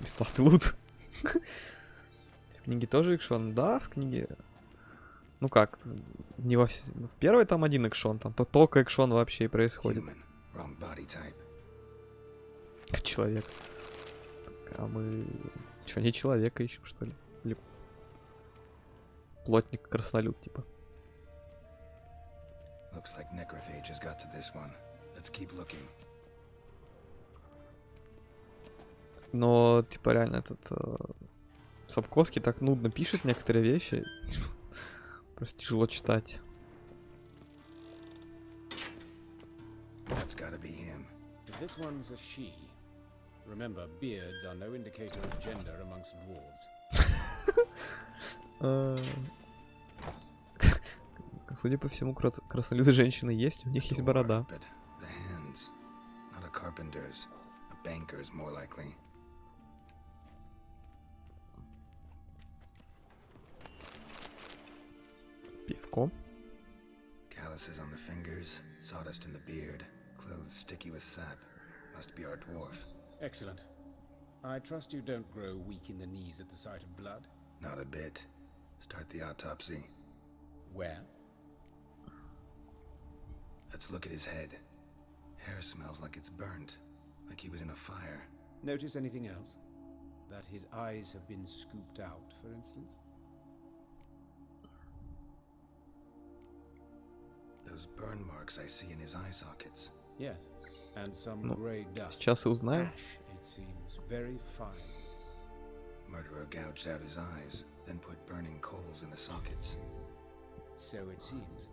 Бесплатный лут. В книге тоже экшон? Да, в книге... Ну как, не во в первой там один экшон, там то только экшон вообще и происходит. Человек. Так, а мы... Чё, не человека ищем, что ли? Или... Плотник-краснолюд, типа. Но, типа, реально, этот... Сапковский так нудно пишет некоторые вещи. Просто тяжело читать. That's gotta be him. This one's a she. Remember, beards are no indicator of gender amongst dwarves. Судя по всему, краснолюды женщины есть, у них есть борода. Пивко. Calluses on the fingers, sawdust in the beard, clothes sticky with sap. Must be our dwarf. Excellent. I trust you don't grow weak in the knees at the sight of blood? Not a bit. Start the autopsy. Where? Let's look at his head. Hair smells like it's burnt, like he was in a fire. Notice anything else? That his eyes have been scooped out, for instance? Those burn marks I see in his eye sockets. Yes, and some Ну, grey dust. сейчас и узнаем. Ash, it seems, very fine. Murderer gouged out his eyes, then put burning coals in the sockets. So it seems.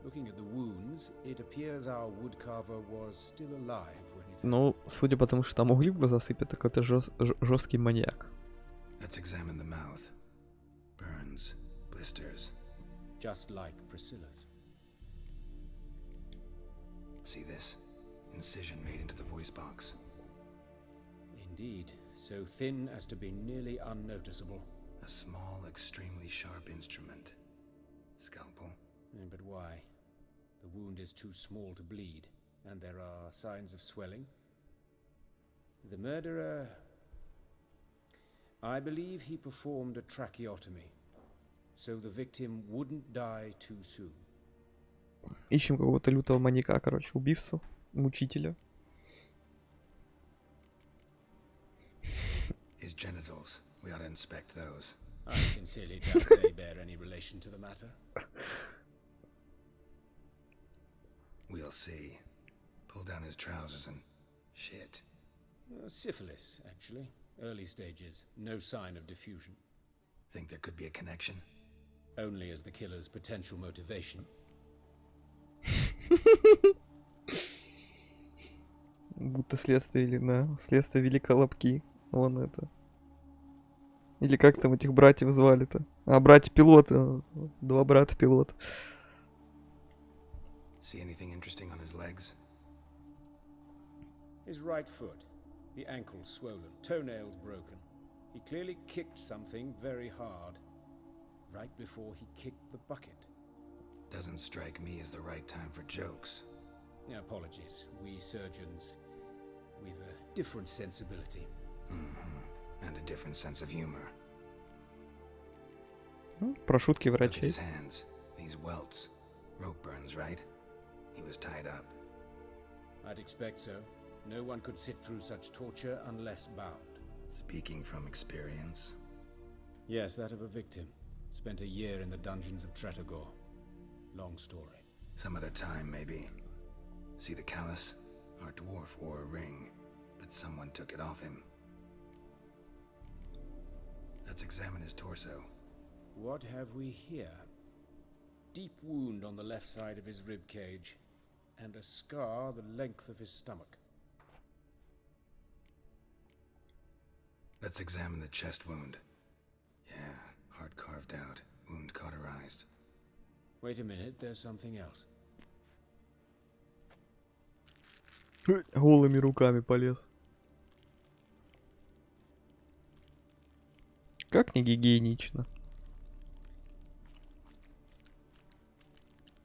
Looking at the wounds, it appears our woodcarver was still alive when it... Ну, судя по тому, что там угли в глаза сыпят, так это жесткий маньяк. Let's examine the mouth. Burns, blisters. Just like Priscilla's. See this? Incision made into the voice box. Indeed, so thin as to be nearly unnoticeable. A small, extremely sharp instrument. Scalpel. But why? The wound is too small to bleed, and there are signs of swelling. The murderer... I believe he performed a tracheotomy, so the victim wouldn't die too soon. Ищем какого-то лютого маньяка, короче, убивцу, мучителя. His genitals. We ought to inspect those. I sincerely doubt they bear any relation to the matter. We'll see. Pull down his trousers and... shit. Syphilis, actually. Early stages. No sign of diffusion. Think there could be a connection? Only as the killer's potential motivation. Будто следствие или да, следствие вели колобки. Вон это. Или как там этих братьев звали-то? А, братья-пилоты. Два брата-пилота. See anything interesting on his legs? His right foot. The ankle swollen. Toenails broken. He clearly kicked something very hard. Right before he kicked the bucket. Doesn't strike me as the right time for jokes. Apologies. We surgeons, we've a different sensibility. Mm-hmm. And a different sense of humor. Про шутки Look at врачей. his hands. These welts. Rope burns, right? He was tied up. I'd expect so. No one could sit through such torture unless bound. Speaking from experience. Yes, that of a victim. Spent a year in the dungeons of Tretogor. Long story. Some other time, maybe. See the callus? Our dwarf wore a ring, but someone took it off him. Let's examine his torso. What have we here? Deep wound on the left side of his rib cage, and a scar the length of his stomach. Let's examine the chest wound. Yeah, heart carved out, wound cauterized. Wait a minute, there's something else. Голыми руками полез. Как не гигиенично.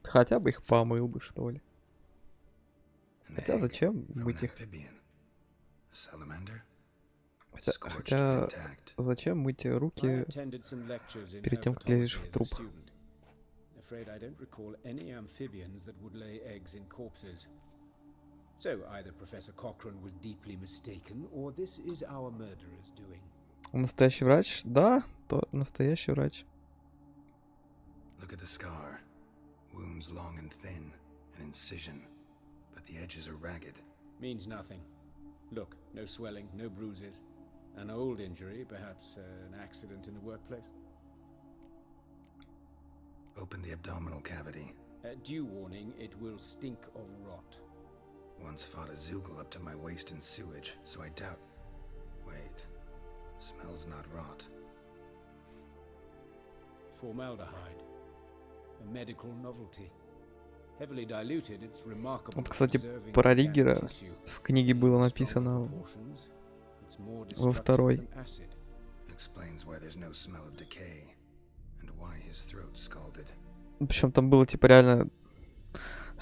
Хотя бы их помыл бы, что ли. Хотя зачем мыть их? Хотя зачем мыть руки перед тем, как лезешь в труп? Afraid I don't recall any amphibians that would lay eggs in corpses. So either Professor Cochrane was deeply mistaken, or this is our murderer's doing. Он настоящий врач? Да, то настоящий врач. Look at the scar. Wounds long and thin, an incision, but the edges are ragged. Means nothing. Look, no swelling, no bruises. An old injury, perhaps an accident in the workplace. Open the abdominal cavity. Due warning, it will stink of rot. Once fought a Zoogle up to my waist in sewage, so I doubt... Wait. Smells not rot. Formaldehyde. A medical novelty. Heavily diluted, it's remarkable. Вот, кстати, про Риггера в книге было написано во второй. Explains why there's no smell of decay and why his throat scalded. Причем там было типа реально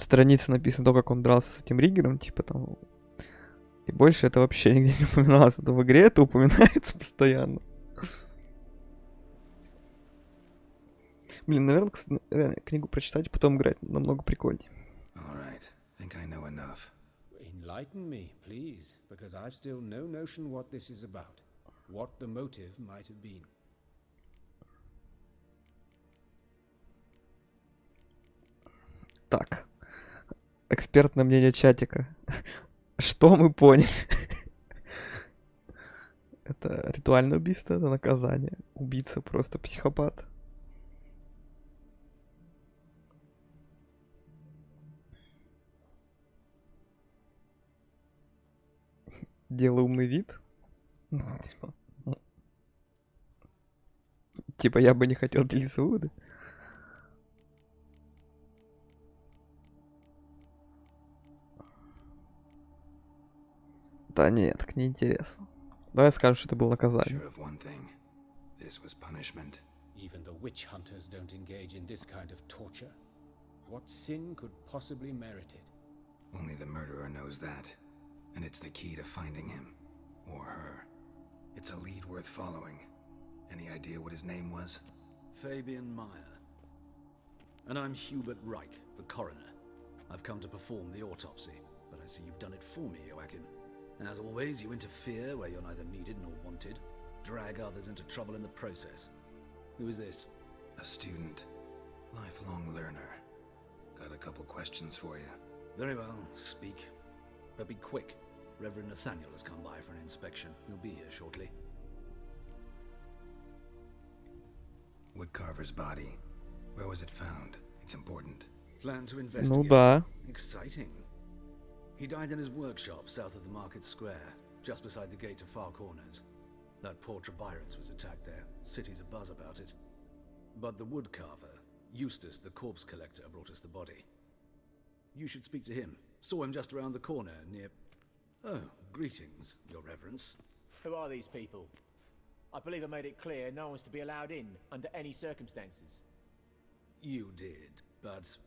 странице написано то, как он дрался с этим Риггером, типа там. И больше это вообще нигде не упоминалось. А то в игре это упоминается постоянно. Блин, наверное, кстати, реально, книгу прочитать, потом играть намного прикольнее. Enlighten me, please, because I've still no notion what this is about. What the motive might have been. Так. Экспертное мнение чатика. Что мы поняли? Это ритуальное убийство, это наказание. Убийца просто психопат. Делаю умный вид. Типа я бы не хотел делиться выводы. Да нет, так неинтересно. Давай скажем, что это было наказание. Even the witch hunters don't engage in this kind of torture. What sin could possibly merit it? Only the murderer knows that, and it's the key to finding him, or her. It's a lead worth following. Any idea what his name was? Fabian Meyer. And I'm Hubert Reich, the coroner. I've come to perform the autopsy, but I see you've done it for me, Joachim. As always, you interfere where you're neither needed nor wanted, drag others into trouble in the process. Who is this? A student. Lifelong learner. Got a couple questions for you. Very well, speak. But be quick. Reverend Nathaniel has come by for an inspection. He'll be here shortly. Woodcarver's body. Where was it found? It's important. Plan to investigate. Ну да. Exciting. He died in his workshop south of the market square, just beside the gate to Far Corners. That poor Trebyrans was attacked there. City's abuzz about it. But the woodcarver, Eustace the corpse collector, brought us the body. You should speak to him. Saw him just around the corner near... Oh, greetings, your reverence. Who are these people? I believe I made it clear no one's to be allowed in under any circumstances. You did, but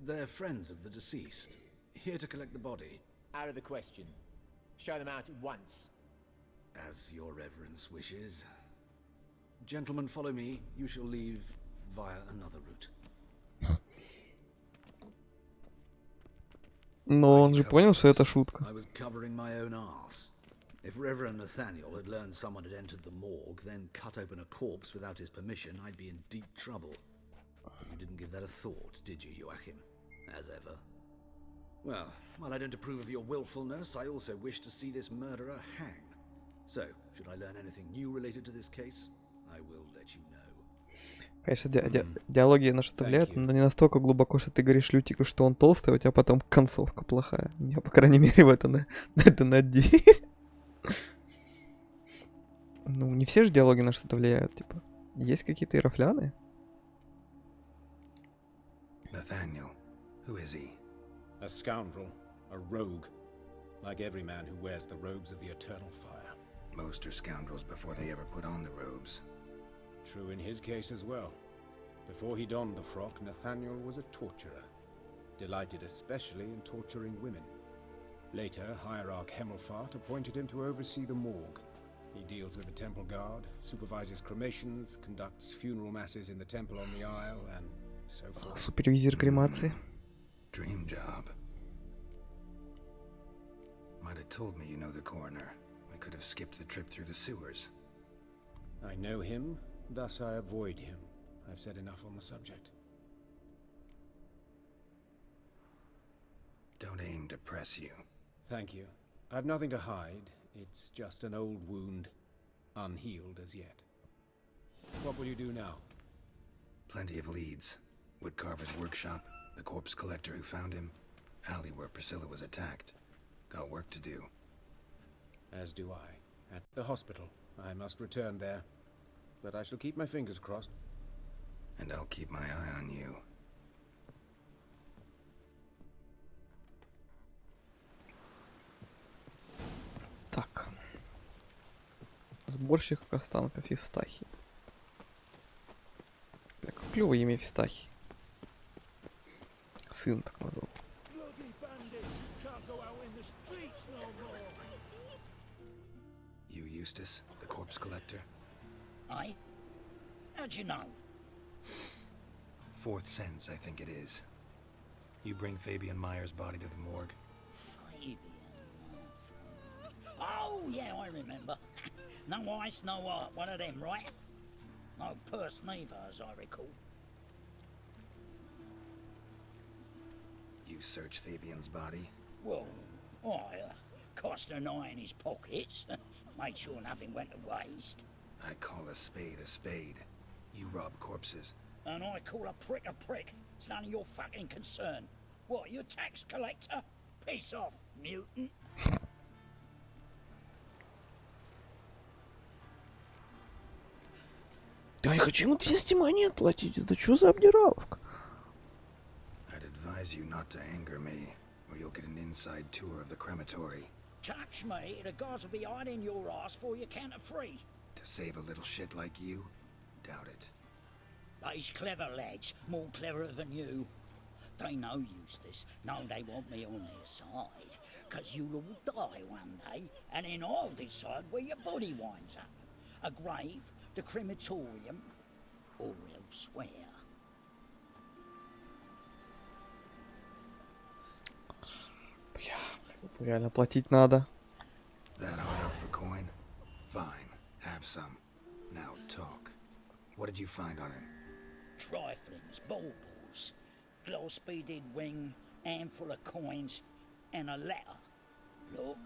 they're friends of the deceased. Here to collect the body. Out of the question. Show them out at once. As your reverence wishes. Gentlemen, follow me. You shall leave via another route. Но он же понял, что это шутка. I was covering my own arse. If Reverend Nathaniel had learned someone had entered the morgue, then cut open a corpse without his permission, I'd be in deep trouble. You didn't give that a thought, did you, Joachim? As ever. Well, while I don't approve of your willfulness, I also wish to see this murderer hang. So, should I learn anything new related to this case, I will let you know. Конечно, диалоги на что-то влияют, но не настолько глубоко, что ты говоришь Лютику, что он толстый, а у тебя потом концовка плохая. У меня, по крайней мере, в это надеюсь. Ну, не все же диалоги на что-то влияют, типа. Есть какие-то иерофляны? Nathaniel, who is he? A scoundrel, a rogue, like every man who wears the robes of the eternal fire. Most are scoundrels before they ever put on the robes. True in his case as well. Before he donned the frock, Nathaniel was a torturer, delighted especially in torturing women. Later, Hierarch Hemmelfart appointed him to oversee the morgue. He deals with the temple guard, supervises cremations, conducts funeral masses in the temple on the Isle, and so forth. Супервизор кремации. Dream job. Might have told me you know the coroner. We could have skipped the trip through the sewers. I know him, thus I avoid him. I've said enough on the subject. Don't aim to press you. Thank you. I've nothing to hide. It's just an old wound, unhealed as yet. What will you do now? Plenty of leads. Woodcarver's workshop, the corpse collector who found him, alley where Priscilla was attacked. Got work to do. As do I. At the hospital. I must return there. But I shall keep my fingers crossed. And I'll keep my eye on you. Так. Сборщик останков Евстахий. Бля, как клёвое имя Евстахий. Сын так назвал. Eustace, the corpse collector? Aye? How'd you know? Fourth sense, I think it is. You bring Fabian Meyer's body to the morgue? Fabian. Oh, yeah, I remember. No ice, no art, one of them, right? No purse neither, as I recall. You search Fabian's body? Well, I cast an eye in his pockets, made sure nothing went to waste. I call a spade a spade. You rob corpses. And I call a prick a prick. It's none of your fucking concern. What, you tax collector? Piss off, mutant. Да я хочу ему 200 монет платить. Это что за обдираловка? I'd advise you not to anger me, or you'll get an inside tour of the crematory. Touch me, the guys will be hiding your ass for your count of free. To save a little shit like you? Doubt it. These clever lads, more cleverer than you. They know Eustace, know they want me on their side. 'Cause you'll all die one day, and then I'll decide where your body winds up. A grave, the crematorium, or elsewhere. Бля, реально платить надо. That hard up for coin? Fine, have some. Now talk. What did you find on him? Triflings, baubles, glass-beaded wing, handful of coins, and a letter. Look,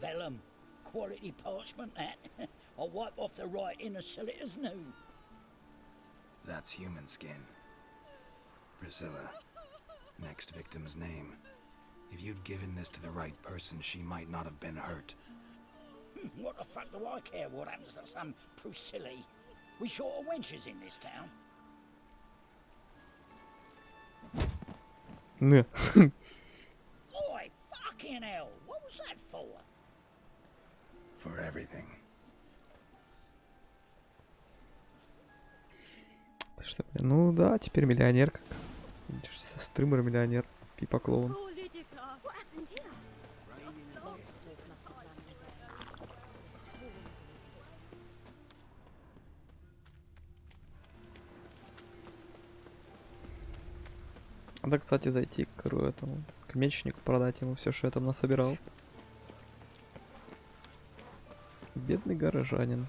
vellum, quality parchment that. I'll wipe off the writing and sell it as new. That's human skin. Priscilla. Next victim's name. If you'd given this to the right person, she might not have been hurt. What the fuck do I care what happens to some Priscilla? We short of wenches in this town. Не. Oi, fucking hell, what was that for? For everything. Что, ну да, теперь миллионер как. Стример-миллионер. Пипа-клоун. Надо, кстати, зайти к этому, к мечнику, продать ему все, что я там насобирал. Бедный горожанин.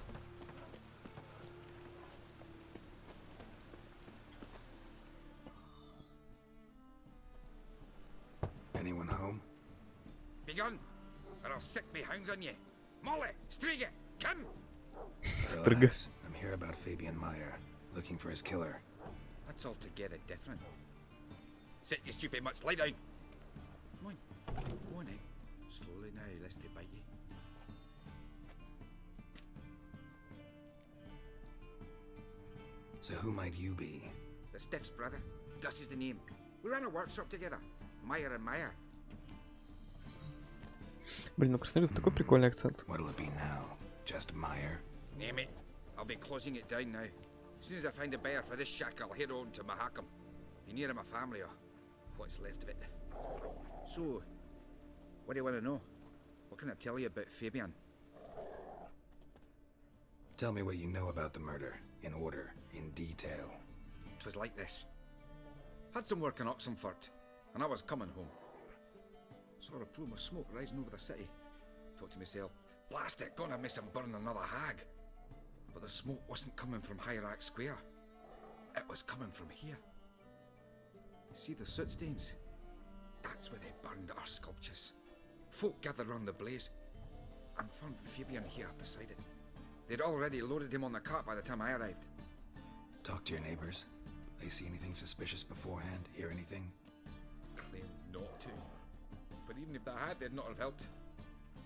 Anyone home? Begun, or I'll sick me hounds on you. Molly, Striga, come! Relax. I'm here about Fabian Meyer, looking for his killer. That's altogether different. Sit, you stupid mutts, lie down. Come on, go on then. Slowly now, lest they bite you. So who might you be? The Stiff's brother. Gus is the name. We ran a workshop together. Meyer and Meyer. Блин, ну Корнелиус такой прикольный акцент. What'll it be now? Just Meyer? Name it. I'll be closing it down now. As soon as I find a buyer for this shack, I'll head on to Mahakam. Be near my family, or what's left of it. So, what do you want to know? What can I tell you about Fabian? Tell me what you know about the murder, in order, in detail. It was like this. Had some work in Oxenford, and I was coming home. Saw a plume of smoke rising over the city. Thought to myself, blast it, gonna miss him burn another hag. But the smoke wasn't coming from Hierarch Square. It was coming from here. See the soot stains? That's where they burned our sculptures. Folk gathered round the blaze and found Fabian here beside it. They'd already loaded him on the cart by the time I arrived. Talk to your neighbors. They see anything suspicious beforehand? Hear anything? Claimed not to. But even if they had, they'd not have helped.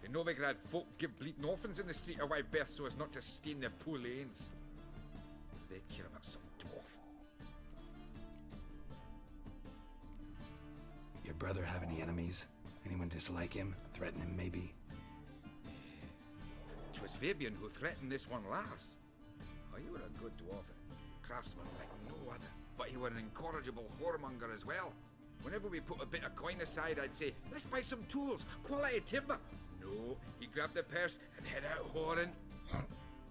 The Novigrad folk give bleating orphans in the street a wide berth so as not to stain their poor lanes. They care about some dwarf. Your brother have any enemies? Anyone dislike him? Threaten him, maybe? It was Fabian who threatened this one last. Oh, you were a good dwarf. Craftsman like no other. But you were an incorrigible whoremonger as well. Whenever we put a bit of coin aside, I'd say, let's buy some tools, quality timber. No, he grabbed the purse and head out whoring.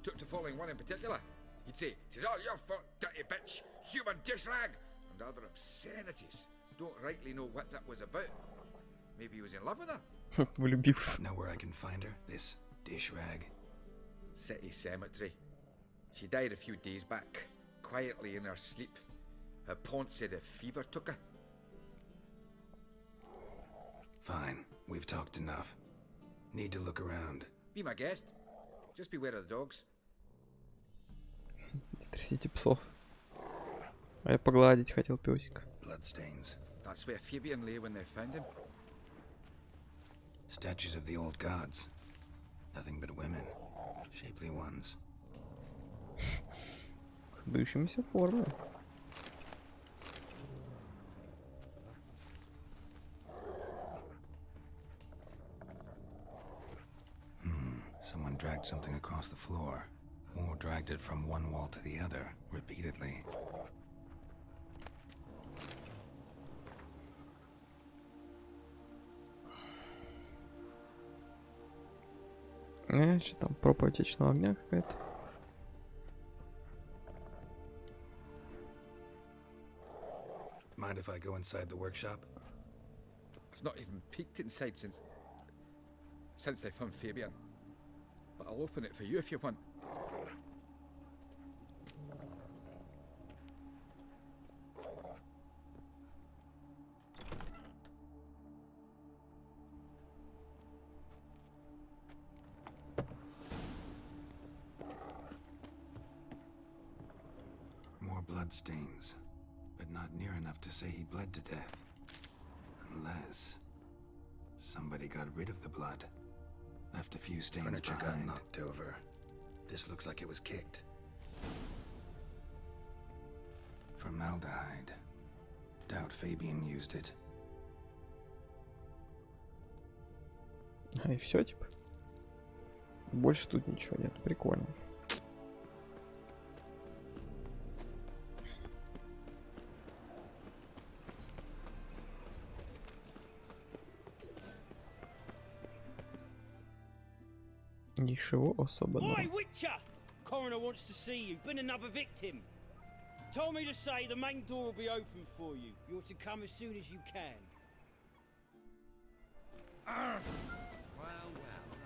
took to following one in particular. He'd say, "'Tis all your fault, dirty bitch, human dish rag," and other obscenities. Don't rightly know what that was about. Maybe he was in love with her. Влюбился. Know where I can find her? This dish rag. City cemetery. She died a few days back, quietly in her sleep. Her pont said a fever took her. Fine, we've talked enough. Need to look around. Be my guest. Just beware of the dogs. Трясите псов. А я погладить хотел песика. Bloodstains. That's where Fabian lay when they found him. Statues of the old gods. Nothing but women. Shapely ones. С выдающимися формами. Someone dragged something across the floor. Or dragged it from one wall to the other, repeatedly. Что там, проповедь вечного огня какая-то. Mind if I go inside the workshop? I've not even peeked inside since they found Fabian. But I'll open it for you if you want. More bloodstains, but not near enough to say he bled to death. Unless somebody got rid of the blood. Left a few stains Furniture behind. got knocked over. This looks like it was kicked. Formaldehyde. Doubt Fabian used it. А и все, типа. Больше тут ничего нет. Прикольно. Ничего особенного. Oi, Witcher! Coroner wants to see you. Been another victim. Told me to say the main door will be open for you. You're to come as soon as you can.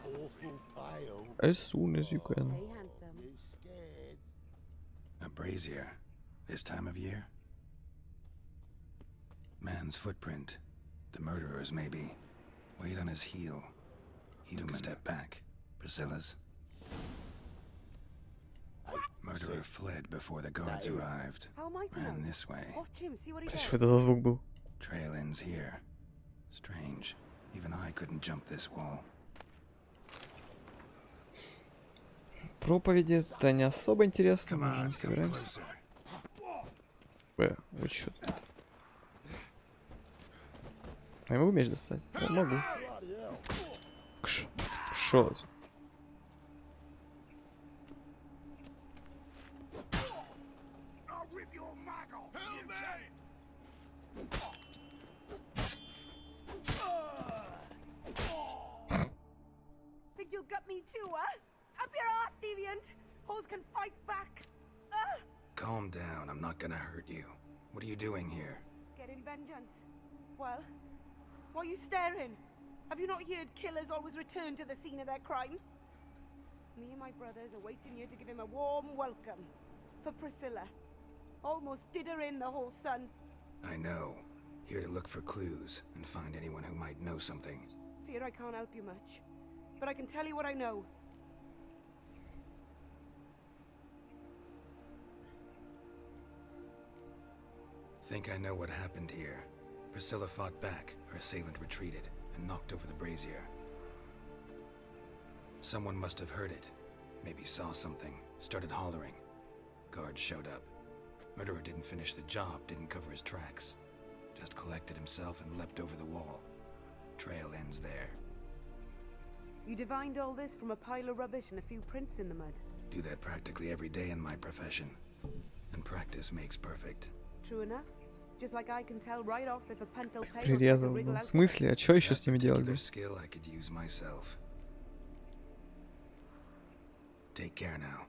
Awful pale. As soon as you can. Hey, handsome. You scared? A brazier. This time of year? Man's footprint. The murderer's maybe. Weight on his heel. He took a step back. Priscilla's. Murderer fled before the guards arrived. How am I to Ran know? this way. Watch him, see what he does. Что это за звук был? Trail ends here. Strange. Even I couldn't jump this wall. Проповеди это не особо интересно, мы уже не собираемся. Вот что тут. А я могу меч достать? Да, могу. Шо? Think you'll gut me too, huh? Up your ass, deviant! Hoes can fight back! Calm down, I'm not gonna hurt you. What are you doing here? Getting vengeance. Well, why are you staring? Have you not heard killers always return to the scene of their crime? Me and my brothers are waiting here to give him a warm welcome. For Priscilla. Almost did her in, the whole son. I know. Here to look for clues and find anyone who might know something. Fear I can't help you much. But I can tell you what I know. Think I know what happened here. Priscilla fought back, her assailant retreated, and knocked over the brazier. Someone must have heard it. Maybe saw something, started hollering. Guards showed up. Murderer didn't finish the job, didn't cover his tracks. Just collected himself and leapt over the wall. Trail ends there. You divined all this from a pile of rubbish and a few prints in the mud. Do that practically every day in my profession. And practice makes perfect. True enough. Just like I can tell right off if a pentel pay Прирезал. В смысле? А что еще с ними делать? Skill I could use myself. Take care now.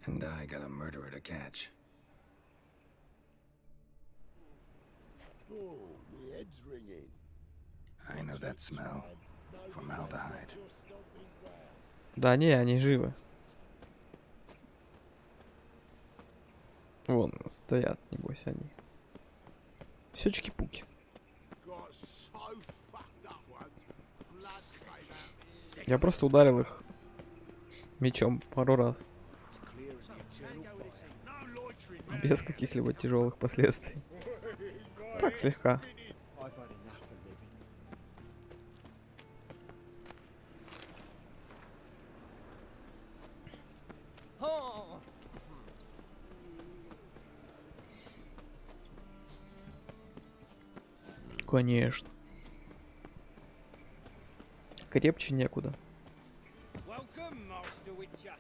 And I got a murderer to catch. Oh, my head's ringing. I know that smell. Formaldehyde. Да не, они живы. Вон стоят, небось, они. Все чики-пуки. Я просто ударил их мечом пару раз. Без каких-либо тяжелых последствий. Так, слегка. Конечно. Крепче некуда. Welcome, Master Witcher.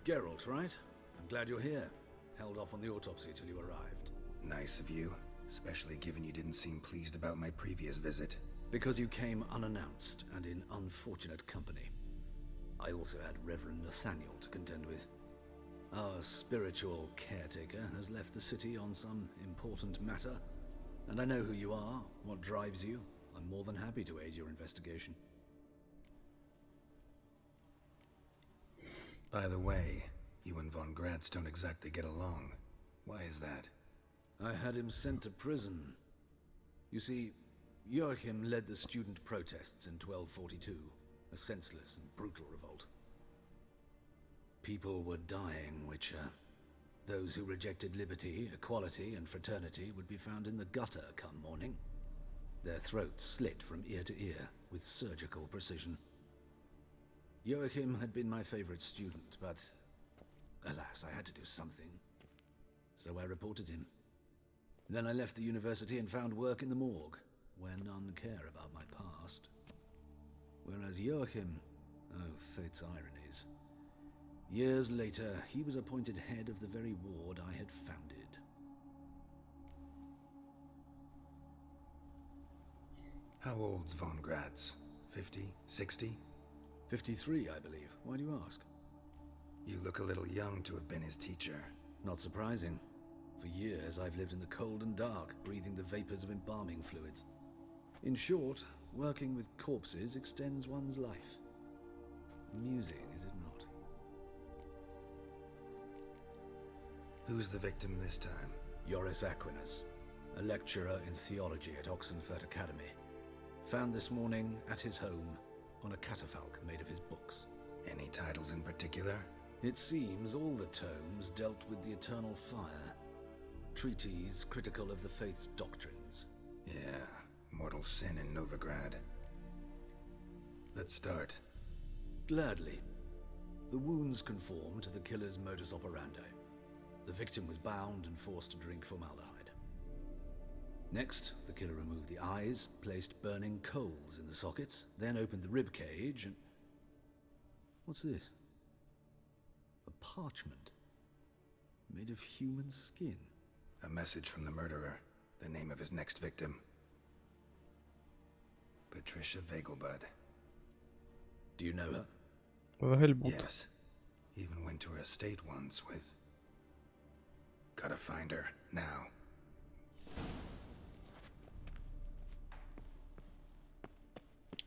Geralt, right? I'm glad you're here. Held off on the autopsy till you arrived. Nice of you, especially given you didn't seem pleased about my previous visit. Because you came unannounced and in unfortunate company. I also had Reverend Nathaniel to contend with. Our spiritual caretaker has left the city on some important matter, and I know who you are, what drives you. I'm more than happy to aid your investigation. By the way, you and von Gratz don't exactly get along. Why is that? I had him sent to prison. You see, Joachim led the student protests in 1242, a senseless and brutal revolt. People were dying, Witcher. Those who rejected liberty, equality, and fraternity would be found in the gutter come morning. Their throats slit from ear to ear with surgical precision. Joachim had been my favorite student, but alas, I had to do something. So I reported him. Then I left the university and found work in the morgue, where none care about my past. Whereas Joachim, oh, fate's ironies. Years later, he was appointed head of the very ward I had founded. How old's von Gratz? 50? 60? 53, I believe. Why do you ask? You look a little young to have been his teacher. Not surprising. For years, I've lived in the cold and dark, breathing the vapors of embalming fluids. In short, working with corpses extends one's life. Amusing, is it not? Who's the victim this time? Joris Aquinas, a lecturer in theology at Oxenfurt Academy. Found this morning at his home on a catafalque made of his books. Any titles in particular? It seems all the tomes dealt with the eternal fire. Treatises critical of the faith's doctrines. Yeah, mortal sin in Novigrad. Let's start. Gladly. The wounds conform to the killer's modus operandi. The victim was bound and forced to drink formaldehyde. Next, the killer removed the eyes, placed burning coals in the sockets, then opened the rib cage and... What's this? A parchment. Made of human skin. A message from the murderer. The name of his next victim. Patricia Vegelbud. Do you know her? Vegelbud. Yes. Even went to her estate once with... Gotta find her, now.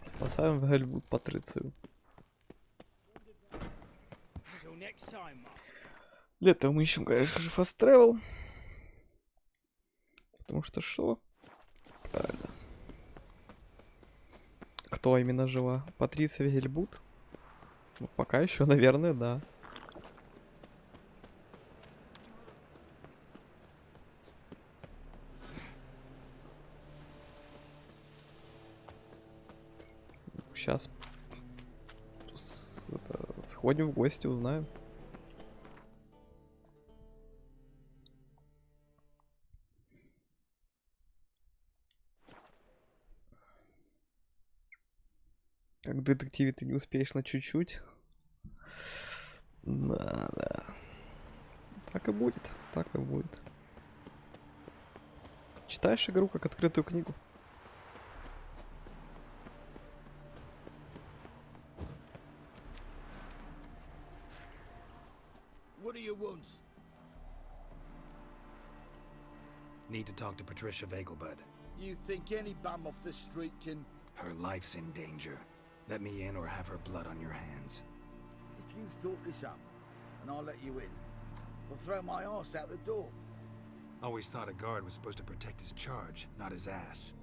Спасаем Vegelbud Патрицию. Для этого мы ищем, конечно же, fast travel. Потому что что? Правильно. Кто именно жива? Патриция Vegelbud? Ну, пока еще, наверное, да. Сейчас сходим в гости, узнаем. Как в детективе ты не успеешь на чуть-чуть. Да, да. Так и будет, так и будет. Читаешь игру как открытую книгу. What do you want? Need to talk to Patricia Vegelbud. You think any bum off the street can... Her life's in danger. Let me in or have her blood on your hands. If you thought this up, and I'll let you in, I'll throw my ass out the door. Always thought a guard was supposed to protect his charge, not his ass.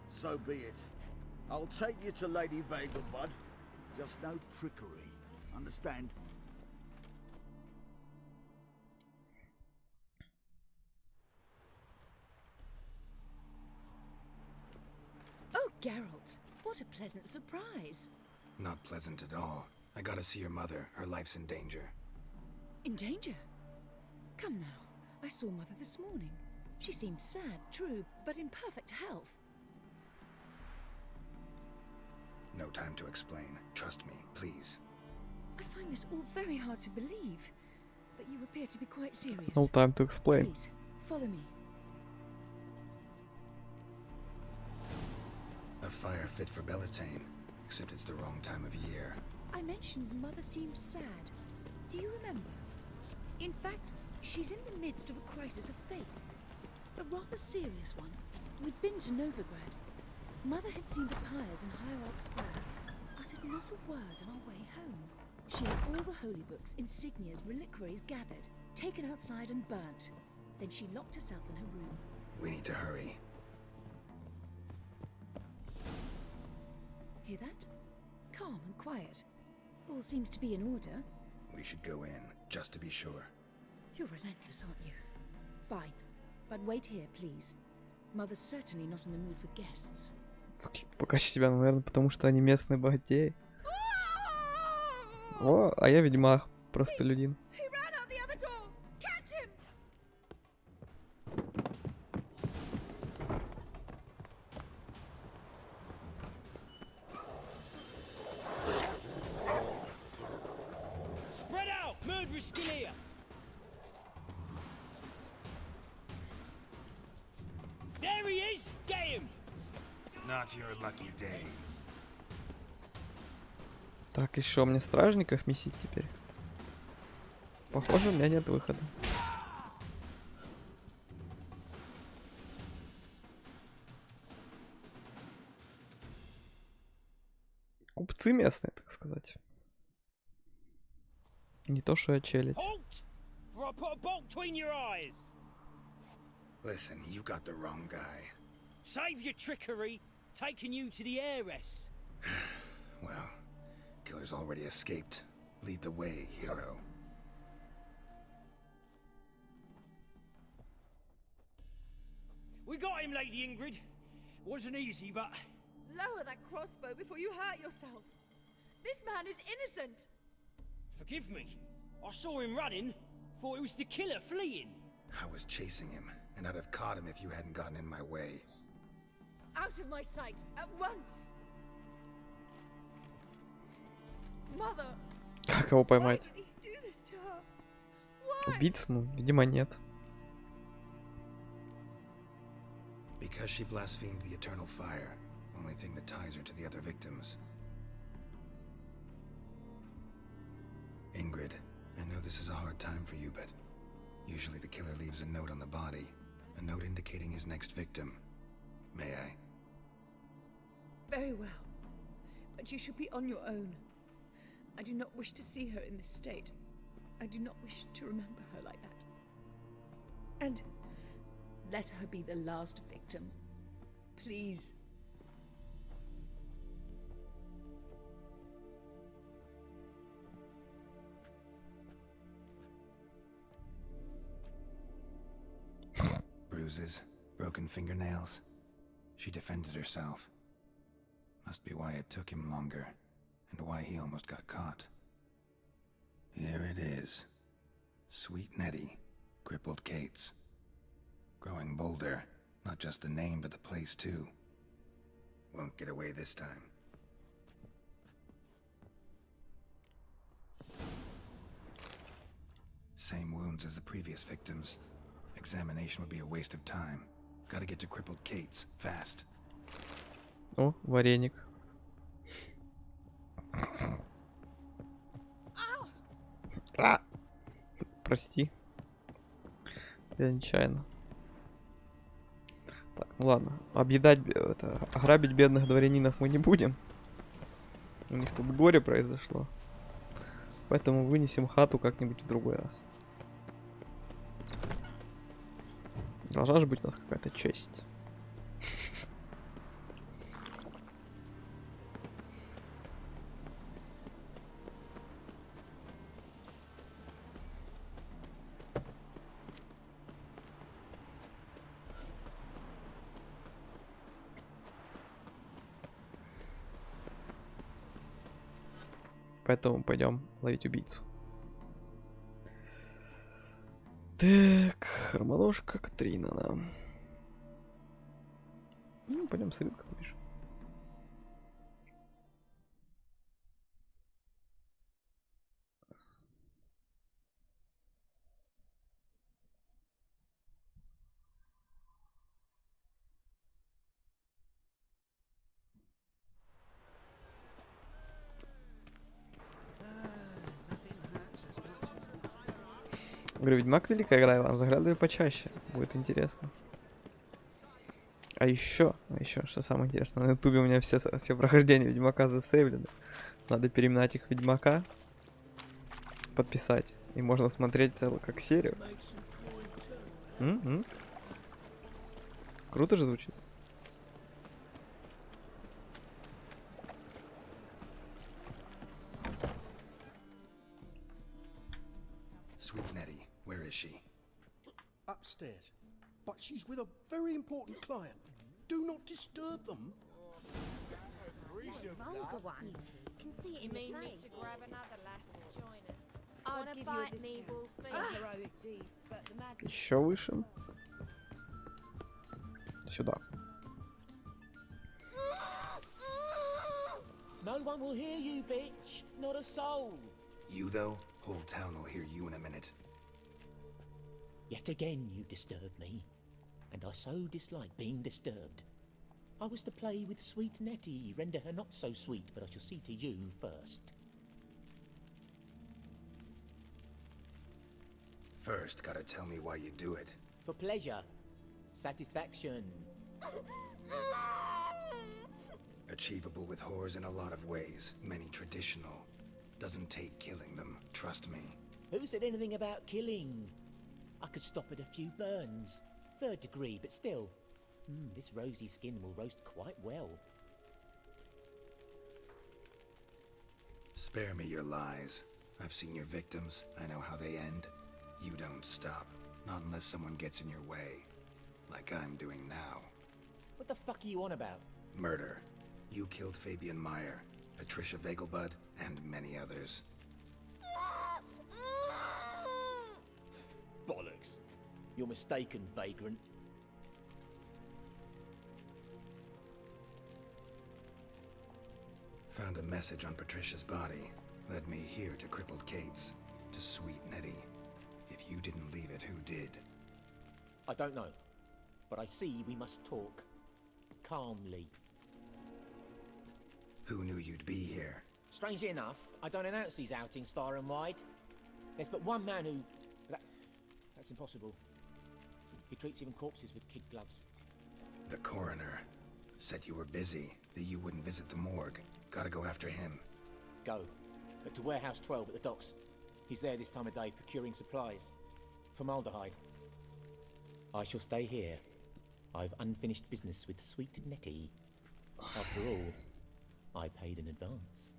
So be it. I'll take you to Lady Vegelbud. Just no trickery. Understand? Oh, Geralt, what a pleasant surprise. Not pleasant at all. I gotta see your mother. Her life's in danger. In danger? Come now. I saw Mother this morning. She seemed sad, true, but in perfect health. No time to explain. Trust me, please. I find this all very hard to believe, but you appear to be quite serious. No time to explain. Please, follow me. A fire fit for Bellatane, except it's the wrong time of year. I mentioned Mother seemed sad. Do you remember? In fact, she's in the midst of a crisis of faith. A rather serious one. We'd been to Novigrad. Mother had seen the pyres in Hierarch Square, uttered not a word on our way home. She had all the holy books, insignias, reliquaries gathered, taken outside and burnt. Then she locked herself in her room. We need to hurry. Hear that? Calm and quiet. All seems to be in order. We should go in, just to be sure. You're relentless, aren't you? Fine. But wait here, please. Mother's certainly not in the mood for guests. Покажи тебя, наверное, потому что они местные богатеи. О, а я ведьмак, простолюдин. He ran out the other door! Catch him! Spread out! Murderer's still here! There he is! Get him! Not your lucky days. Так, еще мне стражников месить теперь. Похоже, у меня нет выхода. Купцы местные, так сказать. Не то, что я челядь. Halt! For I put a bolt between your eyes! Listen, you got the wrong guy. Save your trickery! Taking you to the heiress! Well, killer's already escaped. Lead the way, hero. We got him, Lady Ingrid. Wasn't easy, but... Lower that crossbow before you hurt yourself. This man is innocent. Forgive me. I saw him running. Thought it was the killer fleeing. I was chasing him, and I'd have caught him if you hadn't gotten in my way. Out of my sight, at once. Mother, Как его why поймать? did he do this to her? Why? Убийц? Ну, видимо, нет. Because she blasphemed the eternal fire, only thing that ties her to the other victims. Ingrid, I know this is a hard time for you, but usually the killer leaves a note on the body, a note indicating his next victim. May I? Very well. But you should be on your own. I do not wish to see her in this state. I do not wish to remember her like that. And let her be the last victim. Please. Bruises, broken fingernails. She defended herself. Must be why it took him longer, and why he almost got caught. Here it is. Sweet Nettie, crippled Kate's. Growing bolder, not just the name but the place too. Won't get away this time. Same wounds as the previous victims, Examination would be a waste of time. Gotta get to crippled Kate's, fast. О, вареник. А! Прости. Я нечаянно. Так, ну ладно. Ограбить бедных дворянинов мы не будем. У них тут горе произошло. Поэтому вынесем хату как-нибудь в другой раз. Должна же быть у нас какая-то честь. Поэтому пойдем ловить убийцу. Так, хромоножка Катрина, да. Ну, пойдем с рынка ближе. Говорю, Ведьмак великая игра, Иван, заглядывай почаще, будет интересно. А еще, что самое интересное, на ютубе у меня все прохождения Ведьмака засейвлены. Надо переминать их в Ведьмака, подписать, и можно смотреть целую как серию. Круто же звучит. Sweet Nettie, where is she? Upstairs. But she's with a very important client. Do not disturb them. Vulgar one. Can see it in mean your me face. to grab another lass to join her? I'd Wanna give bite you a me, discount Wolfie? for heroic deeds, but the madness... Еще выше. Сюда. No one will hear you, bitch. Not a soul. You though? Whole town will hear you in a minute. Yet again you disturb me, and I so dislike being disturbed. I was to play with sweet Nettie, render her not so sweet, but I shall see to you first. First, gotta tell me why you do it. For pleasure. Satisfaction. Achievable with whores in a lot of ways, many traditional. Doesn't take killing them, trust me. Who said anything about killing? I could stop at a few burns. 3rd degree, but still. This rosy skin will roast quite well. Spare me your lies. I've seen your victims, I know how they end. You don't stop, not unless someone gets in your way. Like I'm doing now. What the fuck are you on about? Murder. You killed Fabian Meyer, Patricia Vegelbud, and many others. Bollocks. You're mistaken, vagrant. Found a message on Patricia's body. Led me here to crippled Kate's. To sweet Nettie. If you didn't leave it, who did? I don't know. But I see we must talk. Calmly. Who knew you'd be here? Strangely enough, I don't announce these outings far and wide. There's but one man who... That's impossible. He treats even corpses with kid gloves. The coroner. Said you were busy, that you wouldn't visit the morgue. Gotta go after him. Go. To Warehouse 12 at the docks. He's there this time of day procuring supplies. Formaldehyde. I shall stay here. I've unfinished business with sweet Nettie. After all, I paid in advance.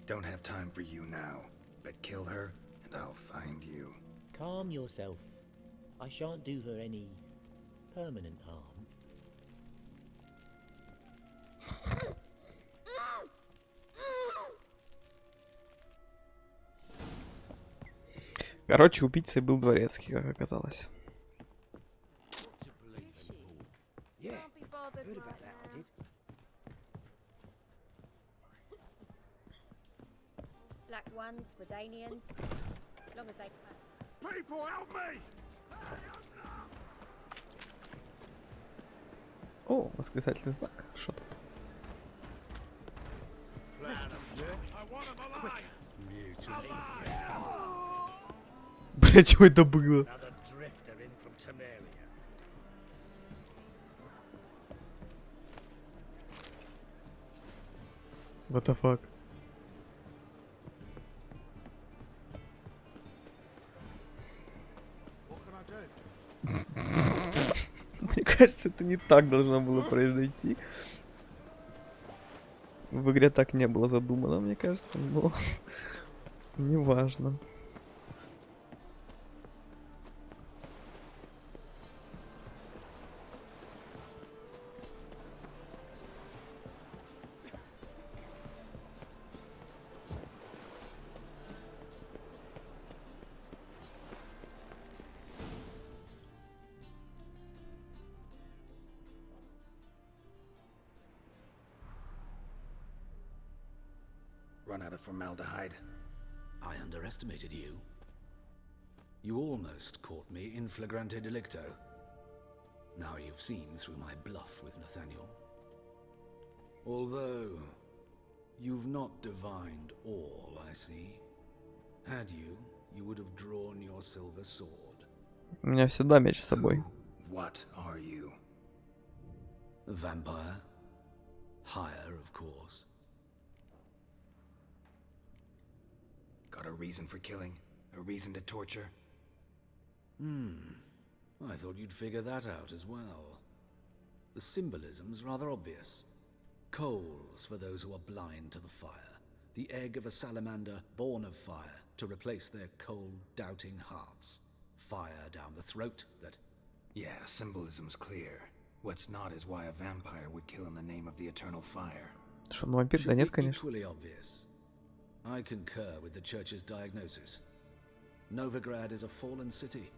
Don't have time for you now, but kill her and I'll find you. Calm yourself. I shan't do her any permanent harm. Короче, убийцей был дворецкий, как оказалось. Yeah, heard about Black ones, Redanians, long as they can. People, help me! О, восклицательный знак. Что тут? Бля, что это было? What the fuck? Мне кажется, это не так должно было произойти. В игре так не было задумано, мне кажется, но неважно. Run out of formaldehyde. I underestimated you. You almost caught me in flagrante delicto. Now you've seen through my bluff with Nathaniel. Although, you've not divined all, I see. Had you, you would have drawn your silver sword. У меня всегда меч с собой. What are you? A vampire. Higher, of course. Got a reason for killing? A reason to torture? I thought you'd figure that out as well. The symbolism's rather obvious. Coals for those who are blind to the fire. The egg of a salamander born of fire to replace their cold, doubting hearts. Fire down the throat that... Yeah, symbolism's clear. What's not is why a vampire would kill in the name of the eternal fire. Что, ну вампир? Да нет, конечно. Equally obvious. I concur with the church's diagnosis. Novigrad is a fallen city.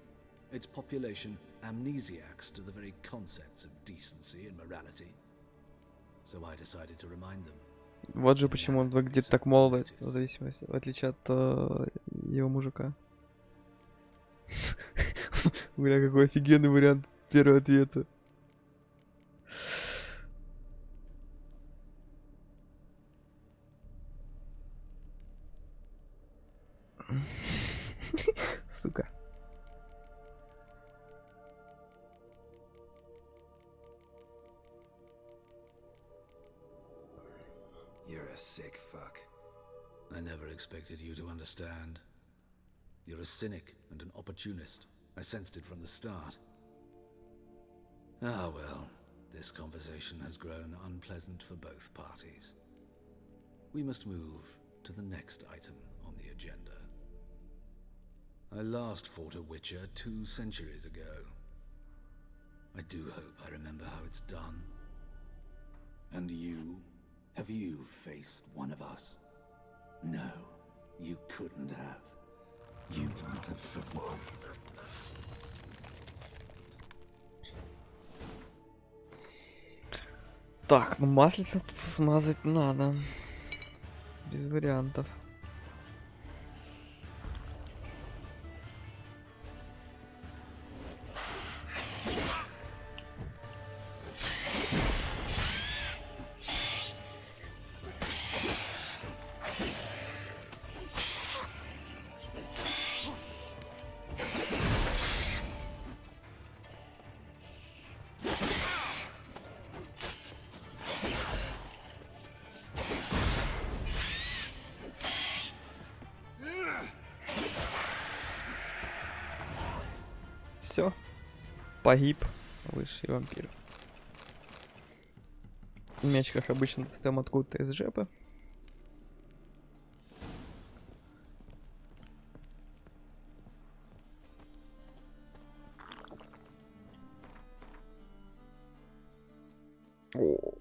Its population amnesiacs to the very concepts of decency and morality. So I decided to remind them. Вот же почему он выглядит так молодо, в зависимости, в отличие от его мужика. Бля, какой офигенный вариант первого ответа. Сука. You're a sick fuck. I never expected you to understand. You're a cynic and an opportunist. I sensed it from the start. Ah well, this conversation has grown unpleasant for both parties. We must move to the next item on the agenda. I last fought a Witcher 2 centuries ago. I do hope I remember how it's done. And you? Have you faced one of us? No, you couldn't have. You wouldn't have survived. Так, ну маслица тут смазать надо. Без вариантов. Все. Погиб высший вампир. Меч, как обычно, достаем откуда-то из жепы. О,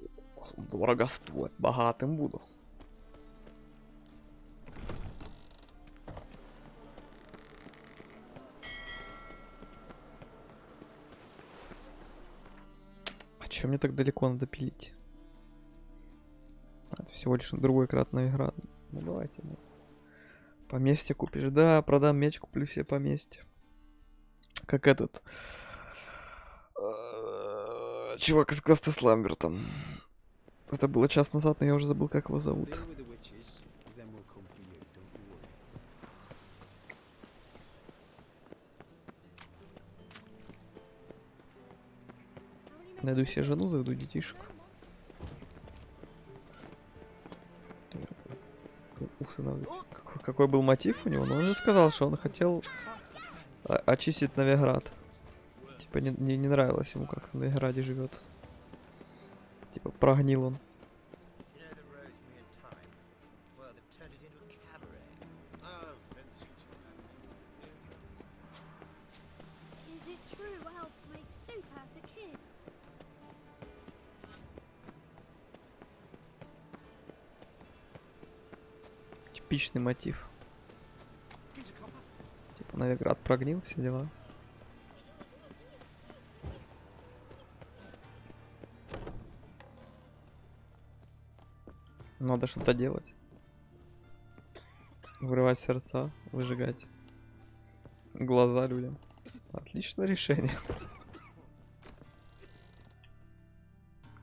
дорого стоит. Богатым буду. Чем мне так далеко надо пилить? Это всего лишь другой кратная игра. Ну давайте. Ну. Поместье купишь? Да, продам меч, куплю себе поместье. Как этот... Чувак из Квеста с Ламбертом. Это было час назад, но я уже забыл, как его зовут. Deal with the witches, then we'll come for you, don't you worry. Найду себе жену, заведу детишек. Какой был мотив у него? Ну он же сказал, что он хотел очистить Новиград. Типа не нравилось ему, как в Новиграде живет. Типа прогнил он. Is it true elves make soup out of kids? Типичный мотив. Типа Новиград прогнил, все дела. Надо что-то делать. Вырывать сердца, выжигать глаза людям. Отличное решение.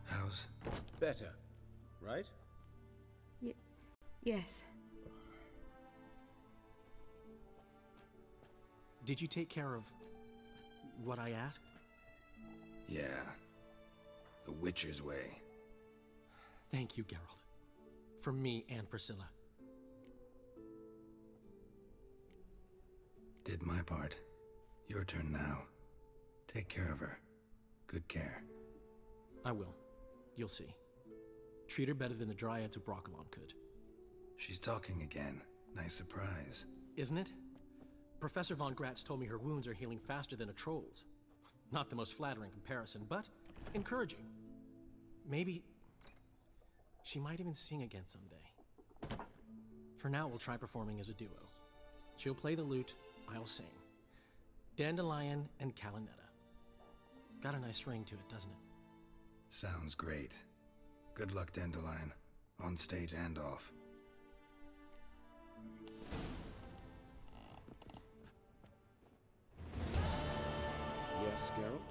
How's Better, right? Yes. Did you take care of what I asked? Yeah. The Witcher's way. Thank you, Geralt. For me and Priscilla. Did my part. Your turn now. Take care of her. Good care. I will. You'll see. Treat her better than the Dryads of Broccolon could. She's talking again. Nice surprise. Isn't it? Professor Von Gratz told me her wounds are healing faster than a troll's. Not the most flattering comparison, but encouraging. Maybe she might even sing again someday. For now, we'll try performing as a duo. She'll play the lute, I'll sing. Dandelion and Calinetta. Got a nice ring to it, doesn't it? Sounds great. Good luck, Dandelion. On stage and off. Yes, Geralt?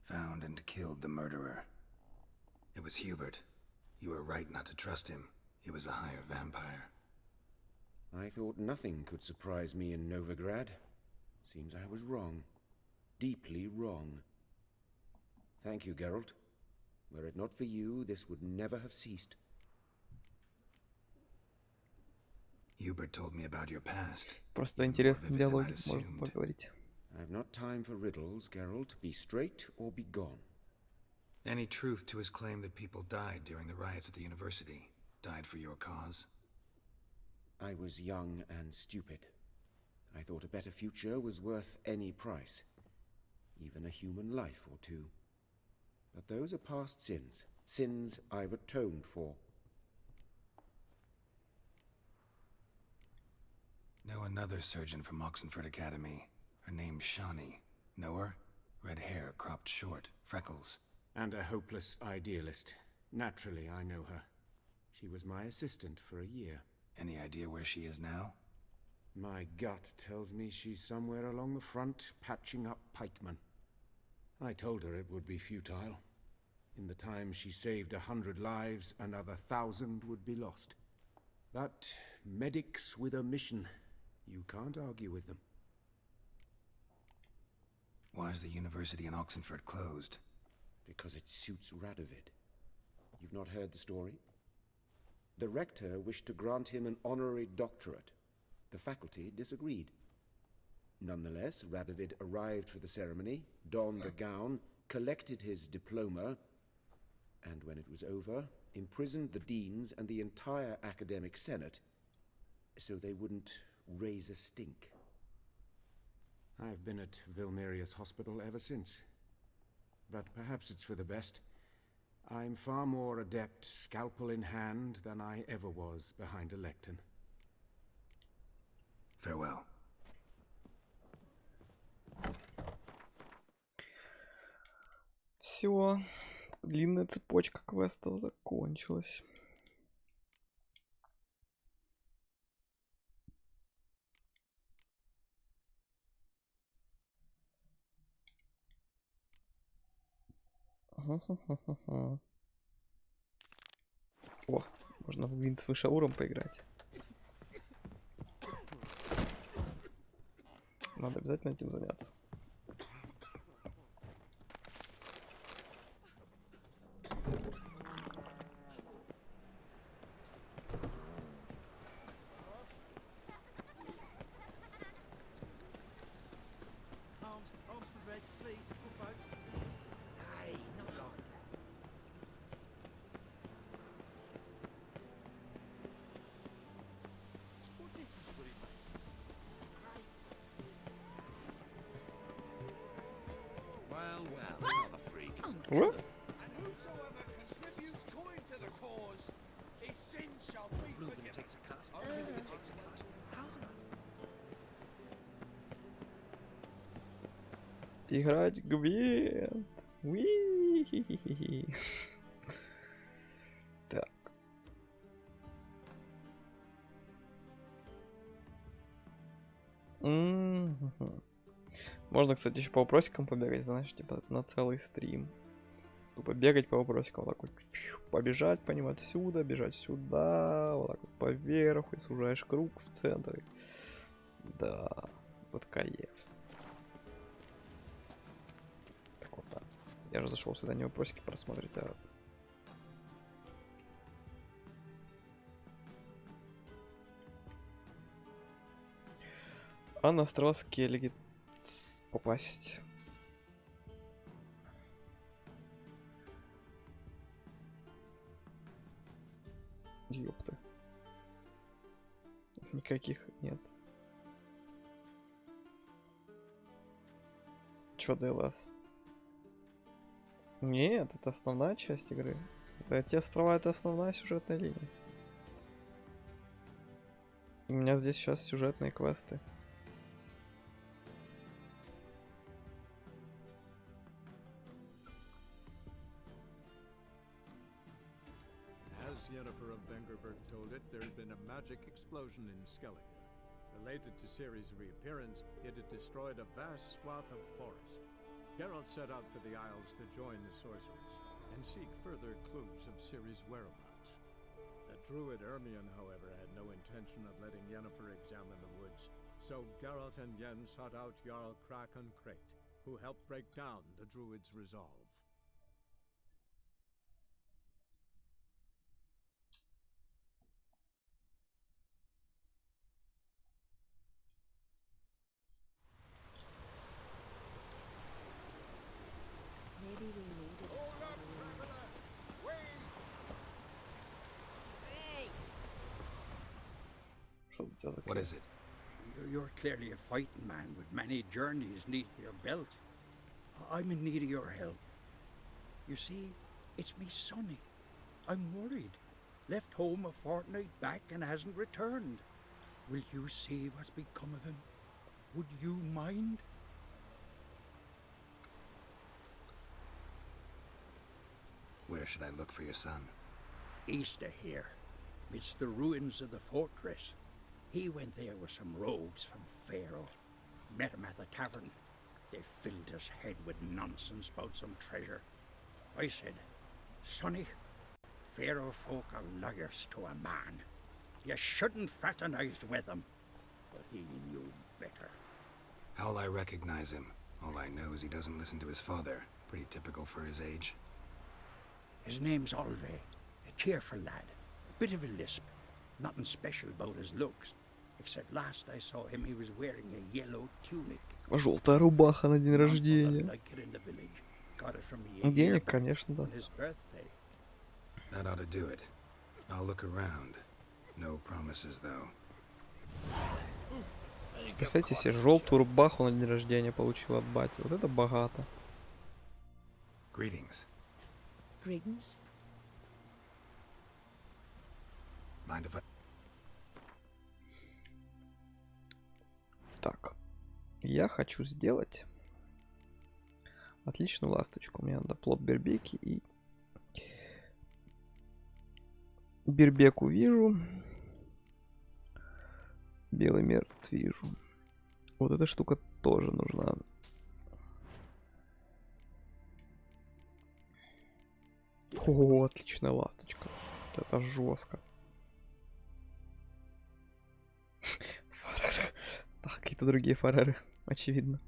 Found and killed the murderer. It was Hubert. You were right not to trust him. He was a higher vampire. I thought nothing could surprise me in Novigrad. Seems I was wrong. Deeply wrong. Thank you, Geralt. Were it not for you, this would never have ceased. Hubert told me about your past. Просто интересный диалог, можно поговорить. I've not time for riddles, Geralt. Be straight or be gone. Any truth to his claim that people died during the riots at the university? Died for your cause? I was young and stupid. I thought a better future was worth any price. Even a human life or two. But those are past sins. Sins I've atoned for. Know another surgeon from Oxenford Academy. Her name's Shawnee. Know her? Red hair, cropped short, freckles. And a hopeless idealist. Naturally, I know her. She was my assistant for a year. Any idea where she is now? My gut tells me she's somewhere along the front, patching up pikemen. I told her it would be futile. In the time she saved 100 lives, another 1,000 would be lost. But medics with a mission, you can't argue with them. Why is the university in Oxenford closed? Because it suits Radovid. You've not heard the story? The rector wished to grant him an honorary doctorate. The faculty disagreed. Nonetheless, Radovid arrived for the ceremony, donned a gown, collected his diploma, and when it was over, imprisoned the deans and the entire academic senate so they wouldn't raise a stink. I've been at Vilmerius Hospital ever since. But perhaps it's for the best. I'm far more adept, scalpel in hand, than I ever was behind a lectern. Farewell. Все, длинная цепочка квестов закончилась. О, можно в гвинт с вышауром поиграть. Надо обязательно этим заняться. Well, another freak. What? And whosoever contributes coin to the cause, his sins shall be forgiven. Takes a cut. Takes a cut. How's it? Играть в гвинт. Уи. Так. Можно, кстати, еще по вопросикам побегать, знаешь, типа на целый стрим. Тупо бегать по вопросикам, вот так вот побежать по ним отсюда, бежать сюда, вот так вот поверху, и сужаешь круг в центре. Да, вот кайф. Так вот, да. Я же зашел сюда не вопросики просмотреть, а... А на острова Скеллиги попасть. Ёпта. Никаких нет. Чё ДЛС? Нет, это основная часть игры. Эти острова — это основная сюжетная линия. У меня здесь сейчас сюжетные квесты. As Yennefer of Vengerberg told it, there had been a magic explosion in Skellige. Related to Ciri's reappearance, it had destroyed a vast swath of forest. Geralt set out for the Isles to join the sorcerers and seek further clues of Ciri's whereabouts. The druid Ermion, however, had no intention of letting Yennefer examine the woods, so Geralt and Yen sought out Jarl Kraken Crate, who helped break down the druid's resolve. Maybe we needed a spot. What is it? You're clearly a fighting man with many journeys neath your belt. I'm in need of your help. You see, it's me Sonny. I'm worried. Left home a fortnight back and hasn't returned. Will you see what's become of him? Would you mind? Where should I look for your son? East of here, midst the ruins of the fortress. He went there with some rogues from Pharaoh. Met him at the tavern. They filled his head with nonsense about some treasure. I said, Sonny, Pharaoh folk are liars to a man. You shouldn't fraternize with them. But he knew better. How'll I recognize him? All I know is he doesn't listen to his father. Pretty typical for his age. His name's Olve, a cheerful lad. A bit of a lisp. Nothing special about his looks. Except last I saw him, he was wearing a yellow tunic. Желтая рубаха на день рождения. Like it in the village. Got it from me a year Денег, back конечно, да. on his birthday. That ought to do it. I'll look around. No promises, though. Представьте себе, желтую рубаху на день рождения получил от бати. Вот это богато. Greetings. Greetings. Mind if I... Так. Я хочу сделать отличную ласточку. Мне надо плод бербеки и... Бербеку вижу. Белый мертв вижу. Вот эта штука тоже нужна. О, отличная ласточка. Вот это жестко. Фареры. Так, какие-то другие фареры, очевидно.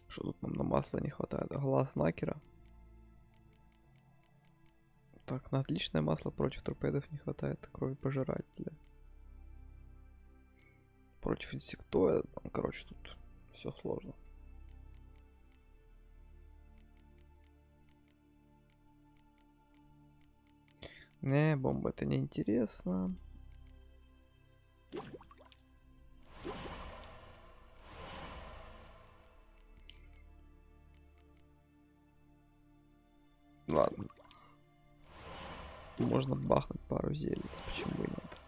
Что тут нам на масло не хватает? Глаз накера. Так, на отличное масло против торпедов не хватает. Крови пожирателя. Против инсектоида. Короче, тут все сложно. Не, бомба, это не интересно. Ладно. Можно бахнуть пару зелий, почему и нет.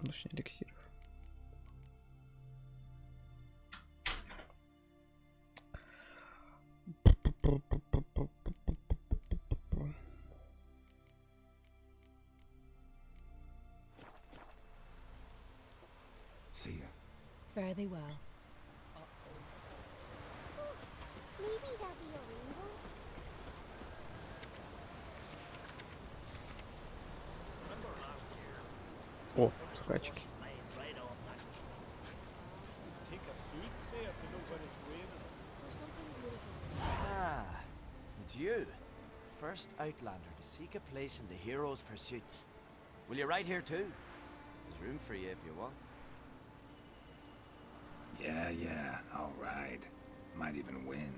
Точнее, эликсиров. See ya. Fare thee well. Maybe that'll be a rainbow. О, скачки. Ah, it's you. First Outlander to seek a place in the hero's pursuits. Will you ride here too? There's room for you if you want. Yeah, I'll ride. Might even win.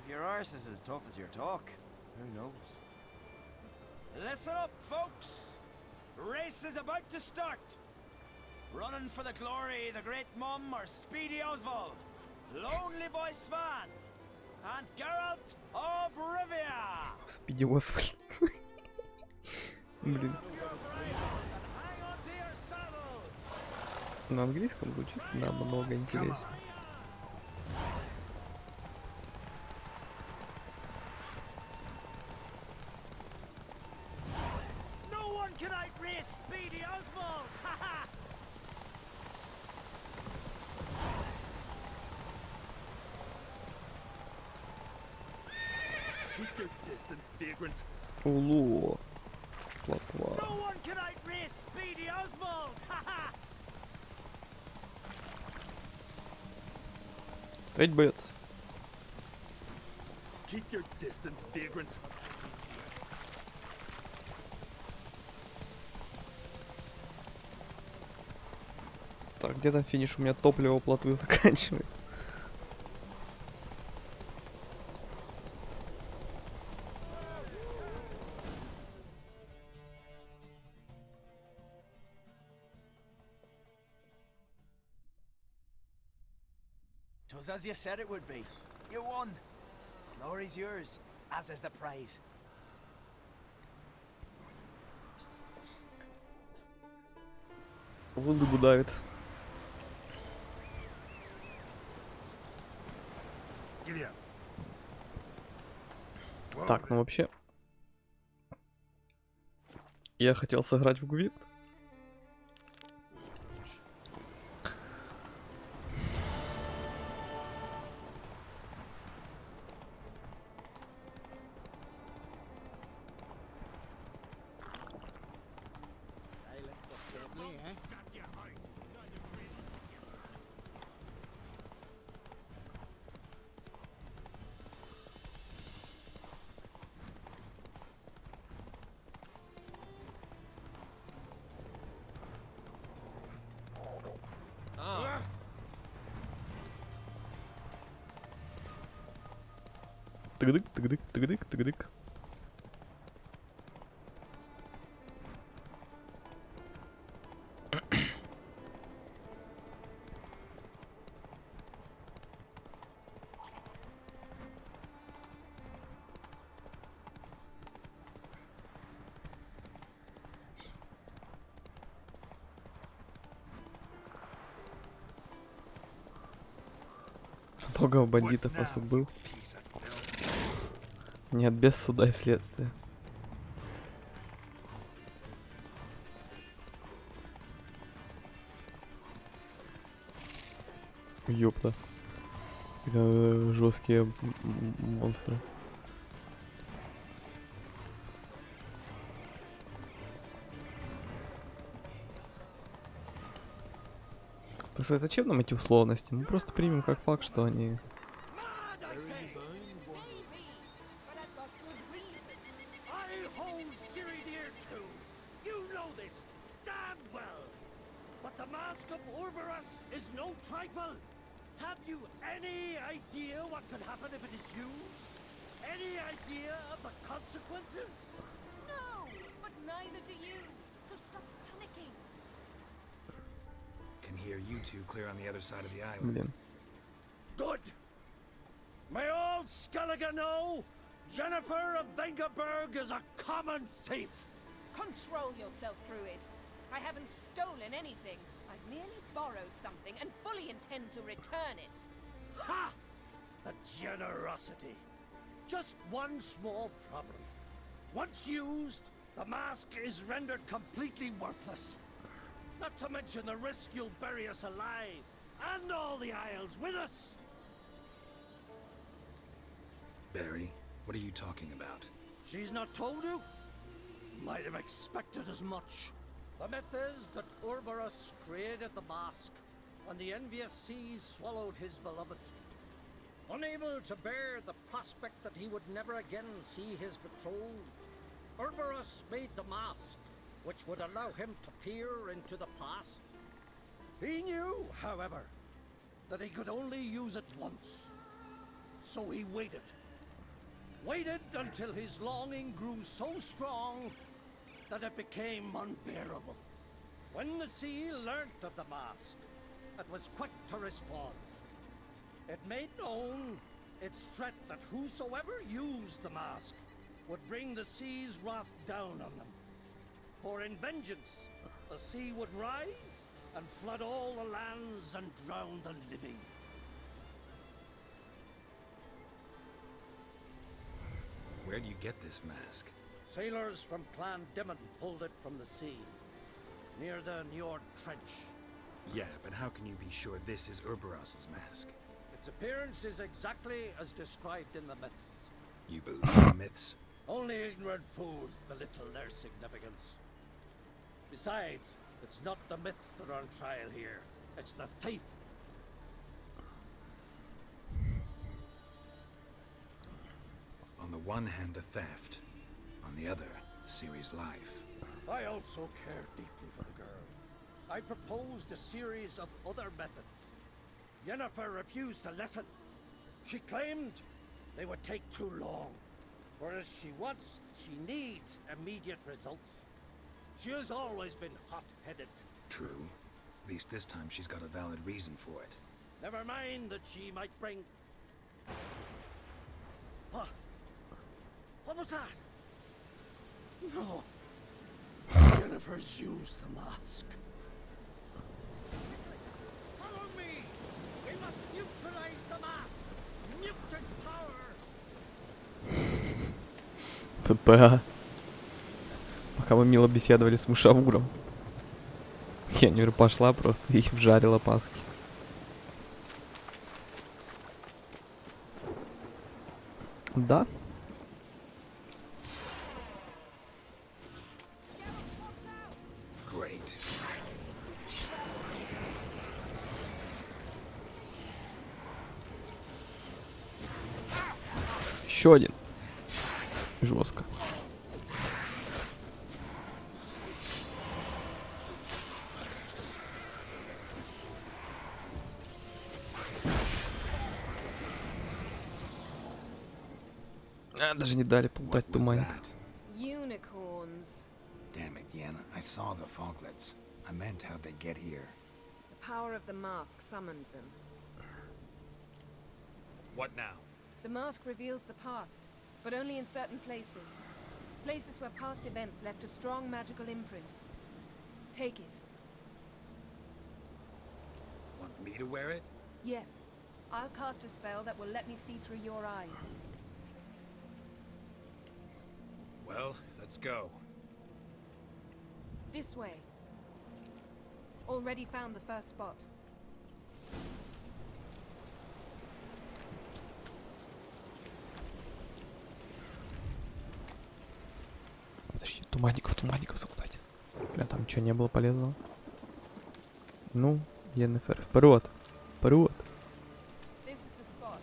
If your arse is as tough as your talk, who knows? Listen up, folks! Race is about to start! Running for the glory, the great mum, or Speedy Oswald, Lonely Boy Svan, and Geralt of Rivia! Speedy Oswald. Блин. На английском звучит намного интереснее. No one can outrace Speedy Oswald! Keep your distance, vagrant. Уло. Плотва. No one can outrace Speedy Oswald! Стоять, боец. Keep your distance, vagrant. Так, где там финиш? У меня топливо у плотвы заканчивается. Twas as you said it would be. You won. Glory's yours, as is the prize. Воздух давит. Так, ну вообще... Я хотел сыграть в гвинт. Тыгдык, тыгдык, тыгдык, тыгдык. Столько бандитов осудил. Нет, без суда и следствия. Ёпта. Это жесткие монстры. Так сказать, зачем нам эти условности? Мы просто примем как факт, что они... Have you any idea what could happen if it is used? Any idea of the consequences? No, but neither do you. So stop panicking. Can hear you two clear on the other side of the island. Блин. Good. May all Skellige know Jennifer of Vengerberg is a common thief. Control yourself, Druid. I haven't stolen anything. I've merely borrowed something and fully intend to return it. Ha! The generosity. Just one small problem. Once used, the mask is rendered completely worthless. Not to mention the risk you'll bury us alive, and all the Isles with us. Barry, what are you talking about? She's not told you? Might have expected as much. The myth is that Ouroboros created the mask when the envious seas swallowed his beloved. Unable to bear the prospect that he would never again see his betrothed, Ouroboros made the mask, which would allow him to peer into the past. He knew, however, that he could only use it once. So he waited. Waited until his longing grew so strong that it became unbearable. When the sea learnt of the mask, it was quick to respond. It made known its threat that whosoever used the mask would bring the sea's wrath down on them. For in vengeance, the sea would rise and flood all the lands and drown the living. Where do you get this mask? Sailors from Clan Dimon pulled it from the sea, near the Njord Trench. Yeah, but how can you be sure this is Ouroboros' mask? Its appearance is exactly as described in the myths. You believe the myths? Only ignorant fools belittle their significance. Besides, it's not the myths that are on trial here. It's the thief. On the one hand, a theft. On the other, Ciri's life. I also care deeply for the girl. I proposed a series of other methods. Yennefer refused to listen. She claimed they would take too long. Whereas she needs immediate results. She has always been hot-headed. True. At least this time she's got a valid reason for it. Never mind that she might bring... What was that? No. Yennefer's used the mask. Follow me! We must neutralize the mask! Nuked its power! ТП. Пока мы мило беседовали с мышавуром. Я не говорю, пошла просто и вжарила паски. Да. Еще один. Жестко. Даже не дали полутать туман. Unicorns. Damn it, Yen. I saw the foglets. I meant how'd they get here. The power of the mask summoned them. What now? The mask reveals the past, but only in certain places. Places where past events left a strong magical imprint. Take it. Want me to wear it? Yes. I'll cast a spell that will let me see through your eyes. Well, let's go. This way. Already found the first spot. Подожди, туманников солдать. Бля, там что, не было полезного? Ну, ЕНФР, вперед! Вперед! This is the spot.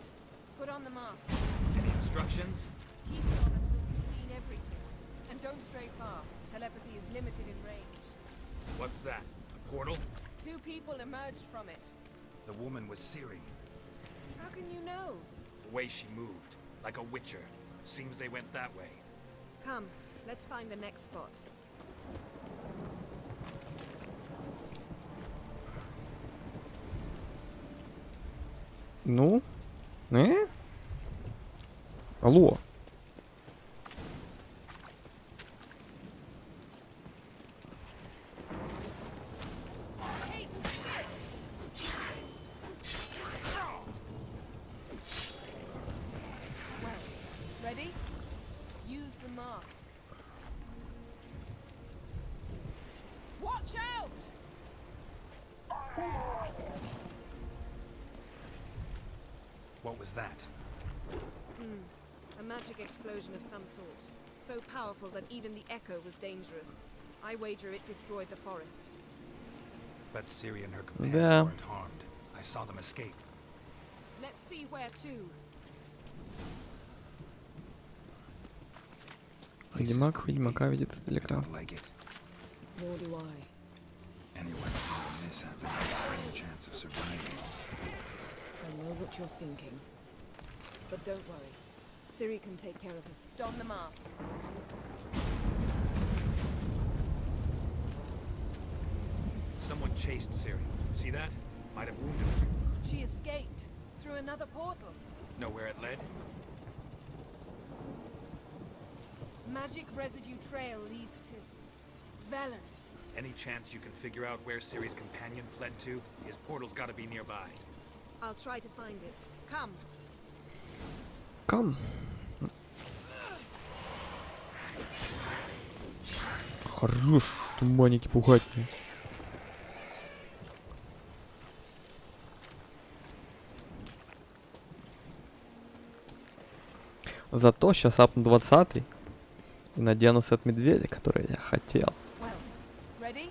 Put on the mask. Any instructions? Keep it on until you've seen everything. And don't stray far. Telepathy is limited in range. What's that? A portal? 2 people emerged from it. The woman was Ciri. How can you know? The way she moved, like a witcher. Seems they went that way. Come, let's find the next spot. Ну? Алло. Ready? Use the mask. Watch out! What was that? A magic explosion of some sort. So powerful that even the echo was dangerous. I wager it destroyed the forest. But Ciri and her companion Yeah. weren't harmed. I saw them escape. Let's see where to. Ведьмак Ведьмака видит издалека. Like it. Nor do I. Anyone who will mishap has a slim chance of surviving. I know what you're thinking. But don't worry. Ciri can take care of us. Don the mask. Someone chased Ciri. See that? Might have wounded her. She escaped through another portal. Know where it led? Magic residue trail leads to Velen. Any chance you can figure out where Ciri's companion fled to? His portal's gotta be nearby. I'll try to find it. Come. Come. Хорош, туманники пугать. Зато сейчас апну 20-й и надену сет медведя, который я хотел. Ready?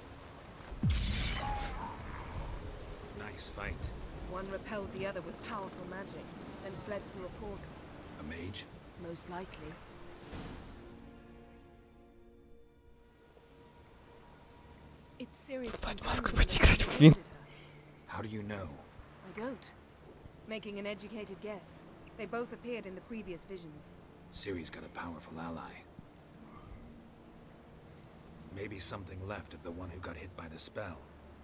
Nice fight. One repelled the other with powerful magic, then fled through a portal. A mage? Most likely. It's serious. How do you know? I don't. Making an educated guess. They both appeared in the previous visions. Ciri's got a powerful ally. Maybe something left of the one who got hit by the spell.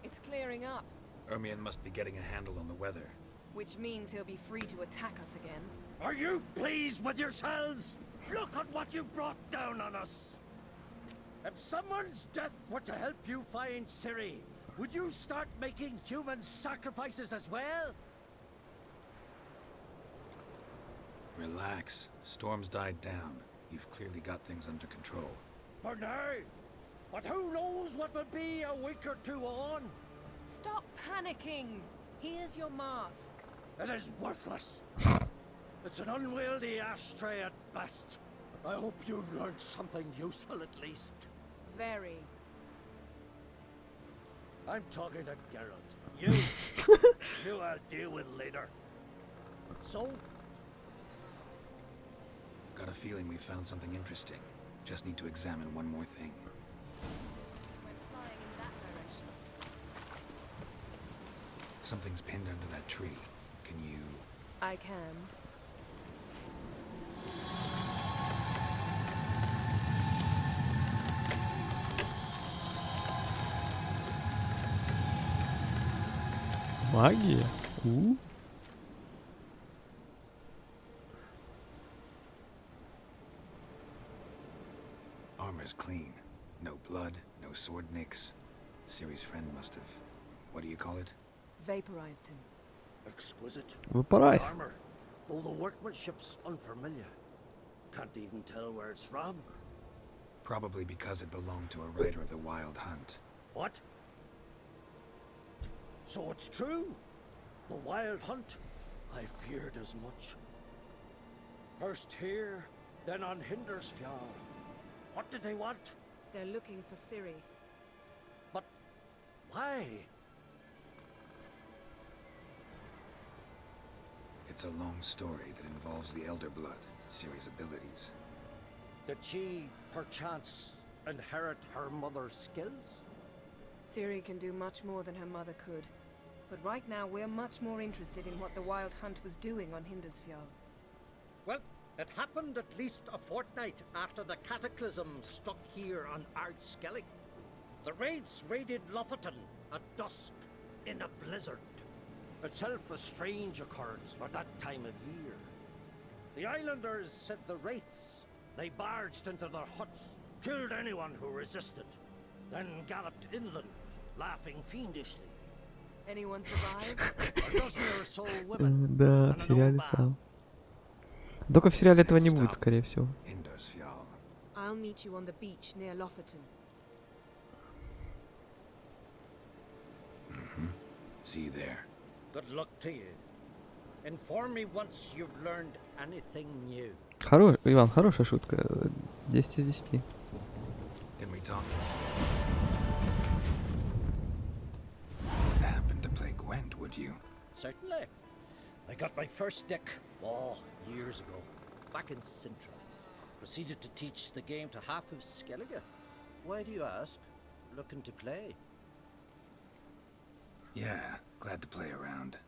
It's clearing up, Ermion must be getting a handle on the weather. which means he'll be free to attack us again. Are you pleased with yourselves? Look at what you brought down on us! If someone's death were to help you find Ciri, would you start making human sacrifices as well? Relax. Storm's died down. You've clearly got things under control. For now. But who knows what will be a week or two on? Stop panicking! Here's your mask. It is worthless. It's an unwieldy ashtray at best. I hope you've learned something useful at least. Very. I'm talking to Geralt. You I'll deal with later. So, Got a feeling we found something interesting. Just need to examine one more thing. Went flying in that direction. Something's pinned under that tree. Can you... I can. Магия? Armor's clean. No blood, no sword nicks. Ciri's friend must have... What do you call it? Vaporized him. Exquisite. Выпарайся. Armor, though the workmanship's unfamiliar. Can't even tell where it's from. Probably because it belonged to a rider of the Wild Hunt. What? So it's true? The Wild Hunt? I feared as much. First here, then on Hindersfjall. What did they want? They're looking for Ciri. But why? It's a long story that involves the Elder Blood, Ciri's abilities. Did she, perchance, inherit her mother's skills? Ciri can do much more than her mother could. But right now, we're much more interested in what the Wild Hunt was doing on Hindersfjall. Well, it happened at least a fortnight after the cataclysm struck here on Ardskellig. The raids raided Lofoten at dusk in a blizzard. Itself a strange occurrence for that time of year. The islanders sent the wraiths. They barged into their huts, killed anyone who resisted, then galloped inland, laughing fiendishly. Anyone survive? A dozen or so women Да, в сериале сам. Только в сериале этого не будет, скорее всего. I'll meet you on the beach near Lofoten. See you there. Good luck to you. Inform me once you've learned anything new. Иван, хорошая шутка. 10 из 10. Can we talk? Happen to play Gwent, would you? Certainly. I got my first deck, years ago, back in Sintra. Proceeded to teach the game to half of Skellige. Why do you ask? Looking to play? Yeah, glad to play around.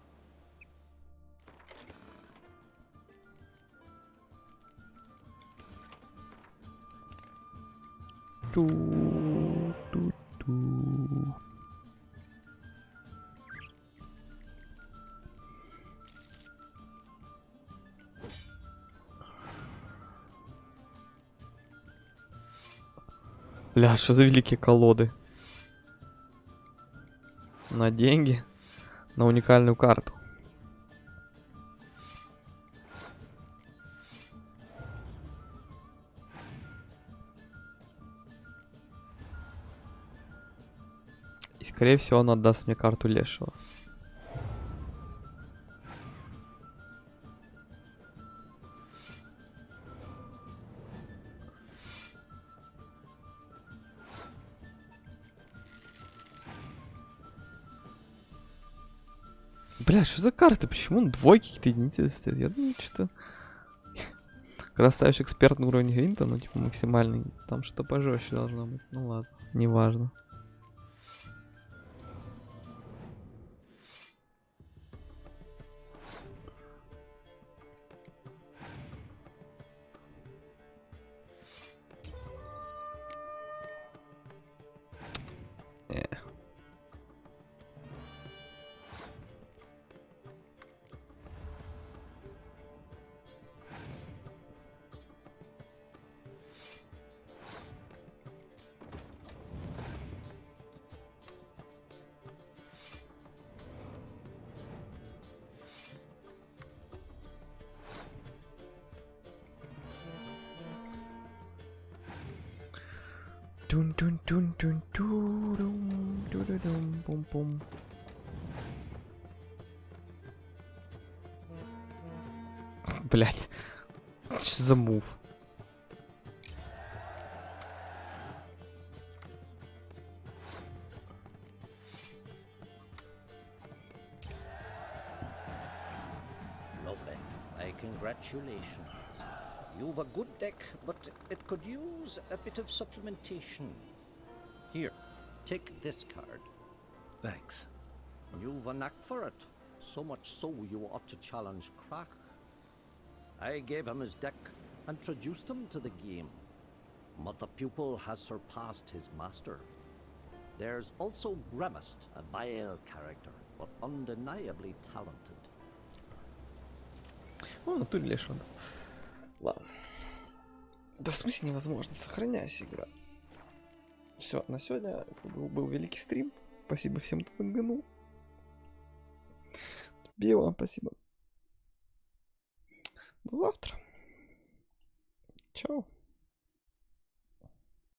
Бля, что за великие колоды? На деньги, на уникальную карту. И скорее всего он отдаст мне карту лешего. Бля, что за карты? Почему он двойки какие-то единицы стоит? Я думаю, что... Когда ставишь экспертный уровень гринта, ну типа максимальный, там что-то пожестче должно быть. Ну ладно, неважно. Пум-пум. Блять, что за мув? Lovely. Congratulations. You've a good deck, but it could use a bit of supplementation. Here, take this card. Thanks. You've a knack for it. So much so you ought to challenge Krach. I gave him his deck, introduced him to the game. But the pupil has surpassed his master. There's also Gremist, a vile character, but undeniably talented. Ну, на туре лишь он. Ладно. Да в смысле невозможно, сохраняйся, игра. Все, на сегодня был великий стрим. Спасибо всем, кто заглянул. Био, спасибо. До завтра. Чао.